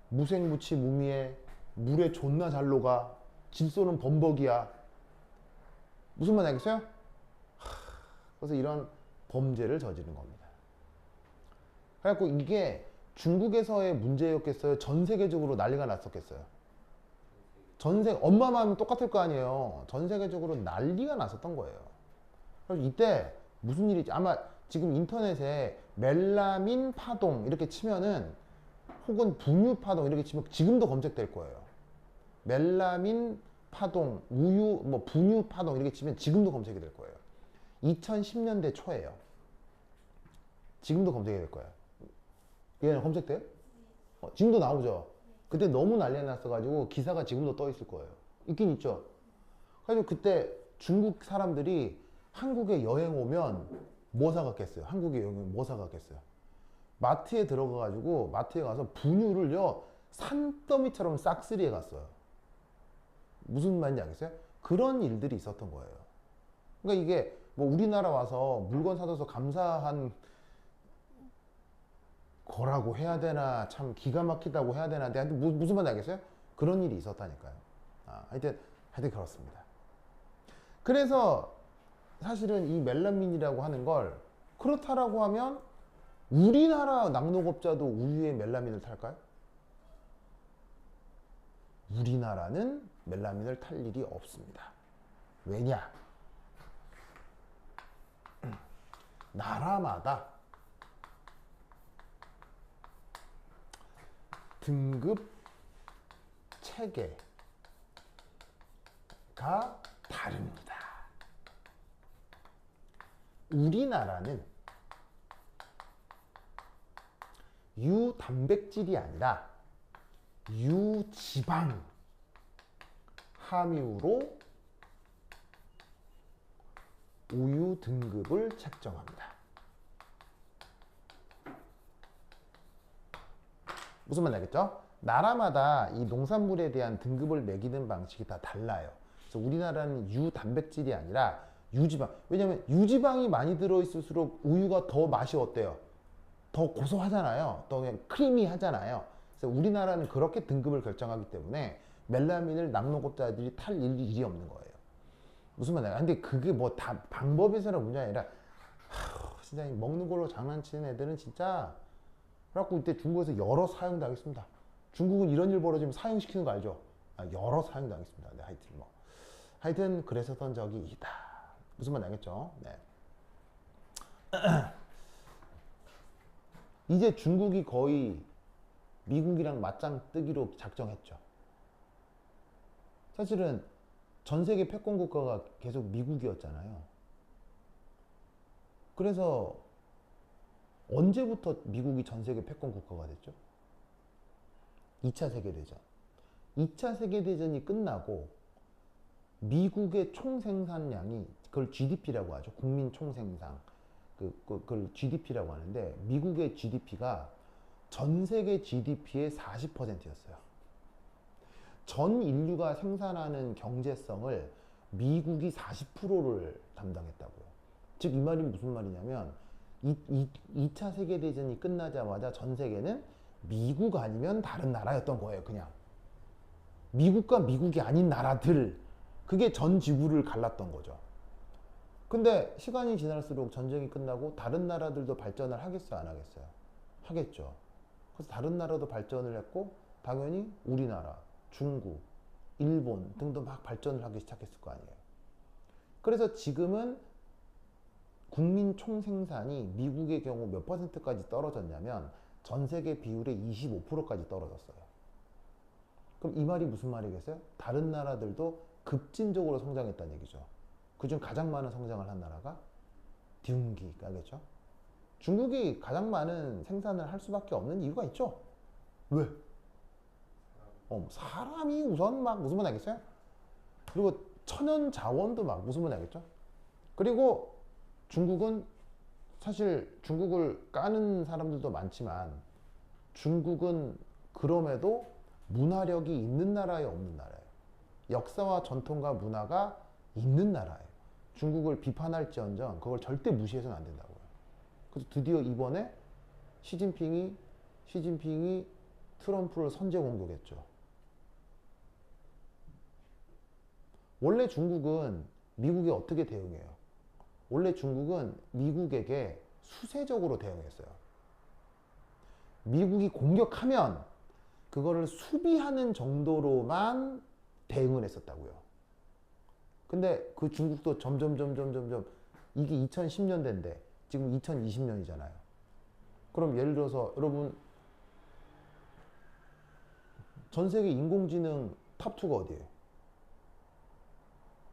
무생무치 무미해, 물에 존나 잘 녹아, 질소는 범벅이야. 무슨 말 알겠어요? 그래서 이런 범죄를 저지른 겁니다. 그래갖고 이게 중국에서의 문제였겠어요? 전 세계적으로 난리가 났었겠어요? 엄마만 하면 똑같을 거 아니에요. 전 세계적으로 난리가 났었던 거예요. 그래서 이때 무슨 일이지? 아마 지금 인터넷에 멜라민 파동 이렇게 치면은 혹은 분유 파동 이렇게 치면 지금도 검색될 거예요. 멜라민 파동, 우유, 뭐 분유 파동 이렇게 치면 지금도 검색이 될 거예요. 2010년대 초예요. 지금도 검색이 될 거예요. 얘는 검색돼요? 지금도 나오죠? 그때 너무 난리가 났어가지고 기사가 지금도 떠 있을 거예요. 있긴 있죠. 그래서 그때 중국 사람들이 한국에 여행 오면 뭐 사갔겠어요? 한국에 여행 오면 뭐 사갔겠어요? 마트에 들어가가지고 마트에 가서 분유를요 산더미처럼 싹쓸이해 갔어요. 무슨 말인지 알겠어요? 그런 일들이 있었던 거예요. 그러니까 이게 뭐 우리나라 와서 물건 사줘서 감사한 거라고 해야 되나, 참 기가 막히다고 해야 되나, 근데 무슨 말인지 알겠어요? 그런 일이 있었다니까요. 하여튼 그렇습니다. 그래서 사실은 이 멜라민이라고 하는 걸 그렇다라고 하면 우리나라 낙농업자도 우유에 멜라민을 탈까요? 우리나라는 멜라민을 탈 일이 없습니다. 왜냐? 나라마다 등급 체계가 다릅니다. 우리나라는 유단백질이 아니라 유지방 함유로 우유 등급을 책정합니다. 무슨 말인지 알겠죠? 나라마다 이 농산물에 대한 등급을 매기는 방식이 다 달라요. 그래서 우리나라는 유단백질이 아니라 유지방. 왜냐면 유지방이 많이 들어있을수록 우유가 더 맛이 어때요? 더 고소하잖아요. 더 그냥 크리미하잖아요. 그래서 우리나라는 그렇게 등급을 결정하기 때문에 멜라민을 낙농업자들이 탈 일이 없는 거예요. 무슨 말이야? 근데 그게 뭐 다 방법에서는 문제가 아니라 진짜 먹는 걸로 장난치는 애들은 진짜 그래갖고 이때 중국에서 여러 사형당했습니다. 중국은 이런 일 벌어지면 사형시키는 거 알죠? 여러 사형당했습니다. 네, 하여튼 그랬었던 적이 있다. 무슨 말인지 알겠죠? 네. 이제 중국이 거의 미국이랑 맞짱 뜨기로 작정했죠. 사실은 전 세계 패권 국가가 계속 미국이었잖아요. 그래서 언제부터 미국이 전 세계 패권 국가가 됐죠? 2차 세계대전. 2차 세계대전이 끝나고 미국의 총생산량이 그걸 GDP라고 하죠. 국민 총생산. 그걸 GDP라고 하는데 미국의 GDP가 전 세계 GDP의 40%였어요. 전 인류가 생산하는 경제성을 미국이 40%를 담당했다고요. 즉 이 말이 무슨 말이냐면 2차 세계대전이 끝나자마자 전 세계는 미국 아니면 다른 나라였던 거예요. 그냥 미국과 미국이 아닌 나라들, 그게 전 지구를 갈랐던 거죠. 근데 시간이 지날수록 전쟁이 끝나고 다른 나라들도 발전을 하겠어요, 안 하겠어요? 하겠죠. 그래서 다른 나라도 발전을 했고 당연히 우리나라, 중국, 일본 등도 막 발전을 하기 시작했을 거 아니에요. 그래서 지금은 국민 총생산이 미국의 경우 몇 퍼센트까지 떨어졌냐면 전 세계 비율의 25%까지 떨어졌어요. 그럼 이 말이 무슨 말이겠어요? 다른 나라들도 급진적으로 성장했다는 얘기죠. 그중 가장 많은 성장을 한 나라가 뒤운기가겠죠. 중국이 가장 많은 생산을 할 수밖에 없는 이유가 있죠. 왜? 사람이 우선 막 무슨 말 알겠어요? 그리고 천연 자원도 막 무슨 말 알겠죠? 그리고 중국은 사실 중국을 까는 사람들도 많지만 중국은 그럼에도 문화력이 있는 나라에 없는 나라예요. 역사와 전통과 문화가 있는 나라예요. 중국을 비판할지언정 그걸 절대 무시해서는 안 된다고요. 그래서 드디어 이번에 시진핑이 트럼프를 선제 공격했죠. 원래 중국은 미국에 어떻게 대응해요? 원래 중국은 미국에게 수세적으로 대응했어요. 미국이 공격하면 그거를 수비하는 정도로만 대응을 했었다고요. 근데 그 중국도 점점 이게 2010년대인데 지금 2020년이잖아요. 그럼 예를 들어서 여러분 전 세계 인공지능 탑2가 어디예요?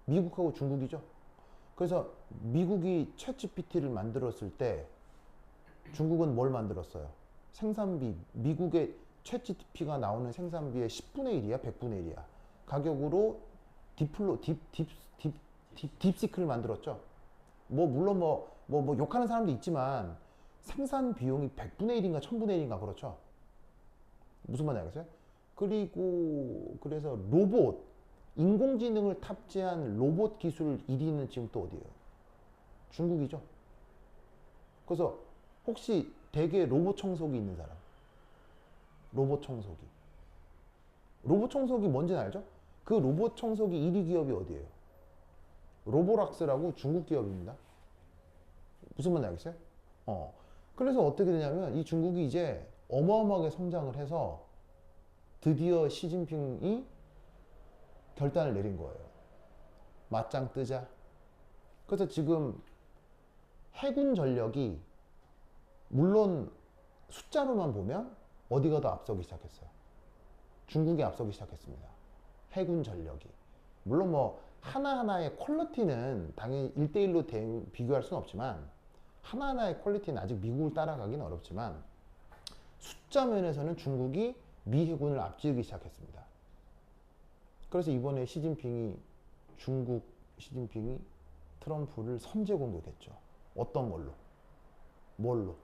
미국하고 중국이죠. 그래서 미국이 챗GPT를 만들었을 때 중국은 뭘 만들었어요? 생산비, 미국의 챗GPT가 나오는 생산비의 10분의 1이야, 100분의 1이야. 가격으로 딥시크를 만들었죠. 물론 욕하는 사람도 있지만 생산 비용이 100분의 1인가 1000분의 1인가 그렇죠. 무슨 말인지 알겠어요? 그리고 그래서 로봇, 인공지능을 탑재한 로봇 기술 1위는 지금 또 어디예요? 중국이죠. 그래서 혹시 댁에 로봇 청소기 있는 사람? 로봇 청소기. 로봇 청소기 뭔지는 알죠? 그 로봇 청소기 1위 기업이 어디예요? 로보락스라고 중국 기업입니다. 무슨 말인지 알겠어요? 그래서 어떻게 되냐면 이 중국이 이제 어마어마하게 성장을 해서 드디어 시진핑이 결단을 내린 거예요. 맞짱 뜨자. 그래서 지금 해군 전력이 물론 숫자로만 보면 어디가 더 앞서기 시작했어요. 중국이 앞서기 시작했습니다. 해군 전력이. 물론 하나하나의 퀄리티는 당연히 1대1로 비교할 수는 없지만 하나하나의 퀄리티는 아직 미국을 따라가기는 어렵지만 숫자 면에서는 중국이 미 해군을 앞지르기 시작했습니다. 그래서 이번에 시진핑이 트럼프를 선제 공격했죠. 어떤 걸로? 뭘로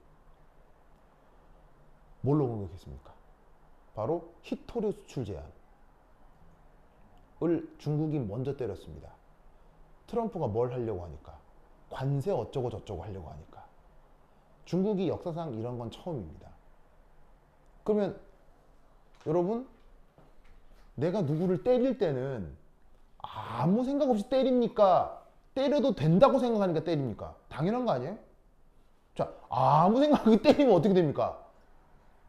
공격했습니까? 바로 히토류 수출 제한을 중국이 먼저 때렸습니다. 트럼프가 뭘 하려고 하니까? 관세 어쩌고 저쩌고 하려고 하니까. 중국이 역사상 이런 건 처음입니다. 그러면 여러분, 내가 누구를 때릴 때는 아무 생각 없이 때립니까? 때려도 된다고 생각하니까 때립니까? 당연한 거 아니에요? 자, 아무 생각 없이 때리면 어떻게 됩니까?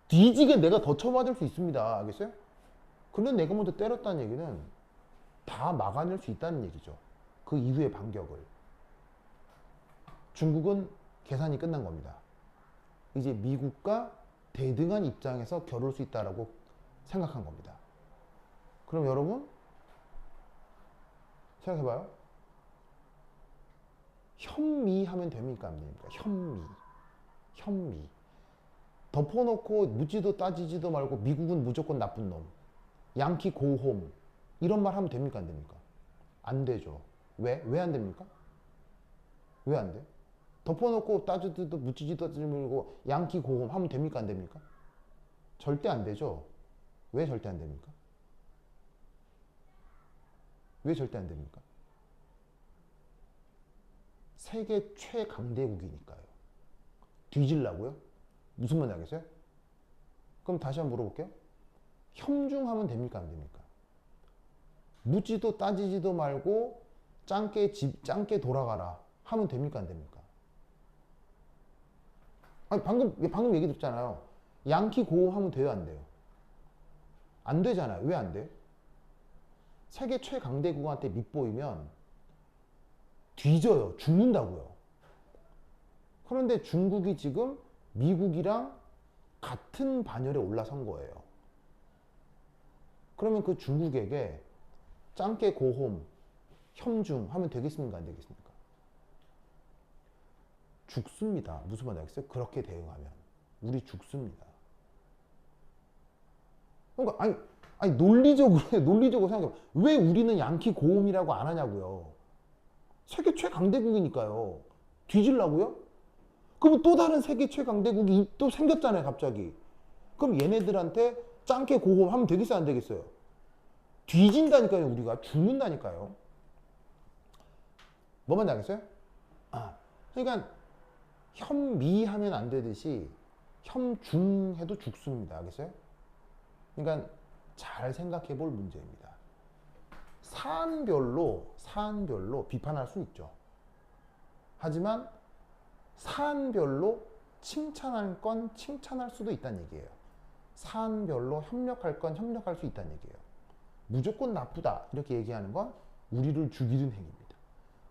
뒤지게 내가 더 쳐맞을 수 있습니다. 알겠어요? 그런데 내가 먼저 때렸다는 얘기는 다 막아낼 수 있다는 얘기죠. 그 이후의 반격을. 중국은 계산이 끝난 겁니다. 이제 미국과 대등한 입장에서 겨룰 수 있다라고 생각한 겁니다. 그럼 여러분 생각해봐요. 현미하면 됩니까? 안 됩니까? 현미. 덮어놓고 묻지도 따지지도 말고 미국은 무조건 나쁜 놈, 양키 고홈 이런 말 하면 됩니까? 안 됩니까? 안 되죠. 왜? 왜 안 됩니까? 왜 안 돼? 덮어놓고 따지지도 묻지지도 따지지 말고 양키 고홈 하면 됩니까? 안 됩니까? 절대 안 되죠. 왜 절대 안 됩니까? 왜 절대 안 됩니까? 세계 최강대국이니까요. 뒤질라고요? 무슨 말인지 알겠어요? 그럼 다시 한번 물어볼게요. 협중하면 됩니까? 안 됩니까? 묻지도 따지지도 말고 짱게 돌아가라 하면 됩니까? 안 됩니까? 아니, 방금 얘기 듣잖아요. 양키 고음 하면 돼요? 안 돼요? 안 되잖아요. 왜 안 돼요? 세계 최강대국한테 밑보이면 뒤져요. 죽는다고요. 그런데 중국이 지금 미국이랑 같은 반열에 올라선 거예요. 그러면 그 중국에게 짱깨 고홈, 협중 하면 되겠습니까? 안 되겠습니까? 죽습니다. 무슨 말인지 알겠어요? 그렇게 대응하면. 우리 죽습니다. 그러니까, 아니, 논리적으로 생각해봐. 왜 우리는 양키 고홈이라고 안 하냐고요. 세계 최강대국이니까요. 뒤질라고요? 그럼 또 다른 세계 최강대국이 또 생겼잖아요, 갑자기. 그럼 얘네들한테 짱깨 고홈 하면 되겠어요, 안 되겠어요? 뒤진다니까요, 우리가. 죽는다니까요. 뭐 말인지 알겠어요? 그러니까 현미 하면 안 되듯이 현중 해도 죽습니다. 알겠어요? 그러니까 잘 생각해 볼 문제입니다. 사안별로 비판할 수 있죠. 하지만 사안별로 칭찬할 건 칭찬할 수도 있다는 얘기예요. 사안별로 협력할 건 협력할 수 있다는 얘기예요. 무조건 나쁘다 이렇게 얘기하는 건 우리를 죽이는 행위입니다.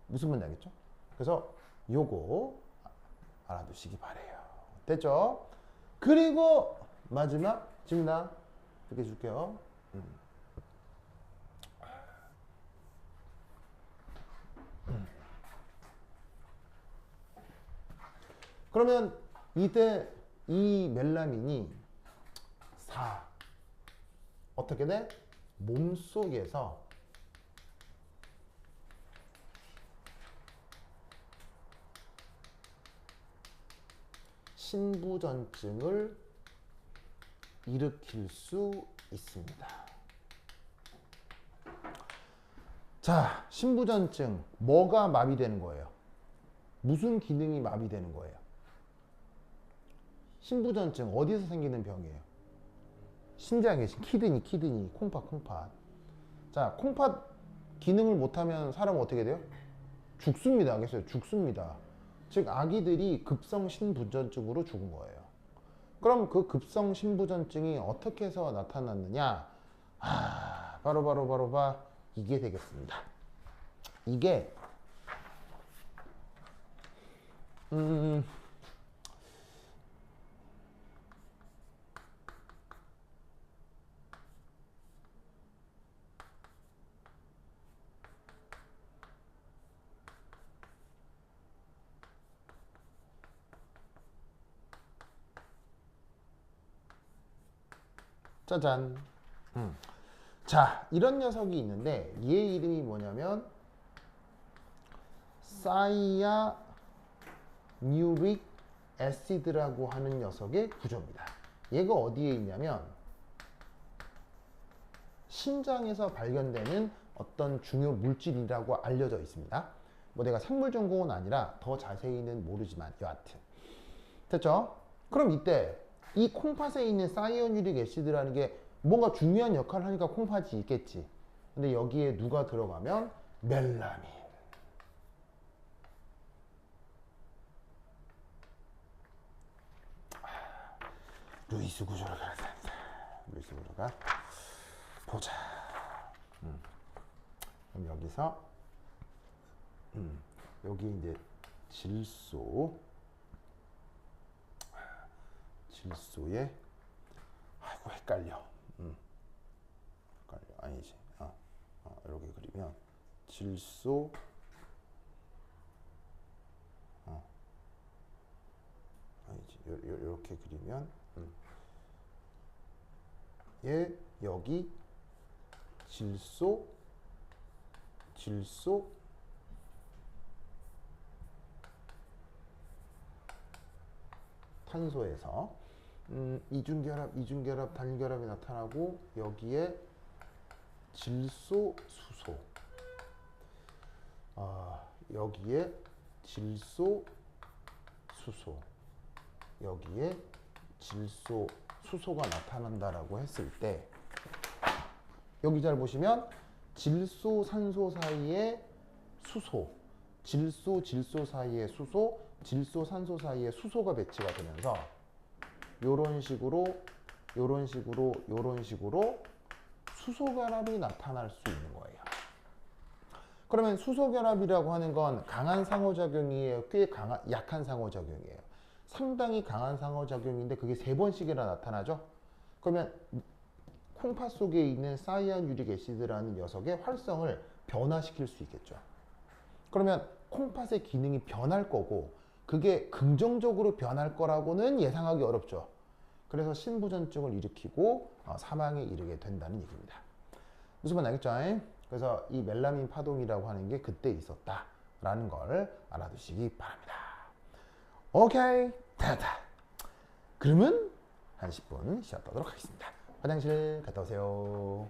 무슨 말인지 알겠죠? 그래서 요거 알아두시기 바래요. 됐죠? 그리고 마지막 지민아 이렇게 줄게요. 그러면 이때 이 멜라민이 어떻게 돼? 몸속에서 신부전증을 일으킬 수 있습니다. 자, 신부전증 뭐가 마비되는 거예요? 무슨 기능이 마비되는 거예요? 신부전증 어디서 생기는 병이에요? 신장에 키드니, 콩팥. 자, 콩팥 기능을 못하면 사람은 어떻게 돼요? 죽습니다. 알겠어요? 죽습니다. 즉 아기들이 급성 신부전증으로 죽은 거예요. 그럼 그 급성 신부전증이 어떻게 해서 나타났느냐? 바로 이게 되겠습니다. 이게 짜잔. 자, 이런 녀석이 있는데 얘 이름이 뭐냐면 사이아뉴릭 애시드라고 하는 녀석의 구조입니다. 얘가 어디에 있냐면 신장에서 발견되는 어떤 중요 물질이라고 알려져 있습니다. 뭐 내가 생물 전공은 아니라 더 자세히는 모르지만 여하튼 됐죠? 그럼 이때 이 콩팥에 있는 사이아뉴릭 애시드라는 게 뭔가 중요한 역할을 하니까 콩팥이 있겠지. 근데 여기에 누가 들어가면 멜라민. 루이스 구조를 가르쳤다. 루이스 구조가 보자. 그럼 여기서 여기 이제 질소에 아이고 헷갈려. 아니지. 이렇게 그리면 질소 아니지. 이렇게 그리면 얘 여기 질소 탄소에서 이중결합, 단결합이 나타나고 여기에 질소, 수소 여기에 질소, 수소 여기에 질소, 수소가 나타난다라고 했을 때 여기 잘 보시면 질소, 산소 사이에 수소, 질소, 질소 사이에 수소, 질소, 산소 사이에 수소가 배치가 되면서 요런 식으로 요런 식으로 요런 식으로 수소 결합이 나타날 수 있는 거예요. 그러면 수소 결합이라고 하는 건 강한 상호작용이에요? 꽤 약한 상호작용이에요? 상당히 강한 상호작용인데 그게 3번씩이나 나타나죠? 그러면 콩팥 속에 있는 사이아누릭 애시드라는 녀석의 활성을 변화시킬 수 있겠죠. 그러면 콩팥의 기능이 변할 거고 그게 긍정적으로 변할 거라고는 예상하기 어렵죠. 그래서 신부전증을 일으키고 사망에 이르게 된다는 얘기입니다. 무슨 말 알겠죠? 그래서 이 멜라민 파동이라고 하는 게 그때 있었다라는 걸 알아두시기 바랍니다. 오케이, 됐다. 그러면 한 10분 쉬었다 하도록 하겠습니다. 화장실 갔다 오세요.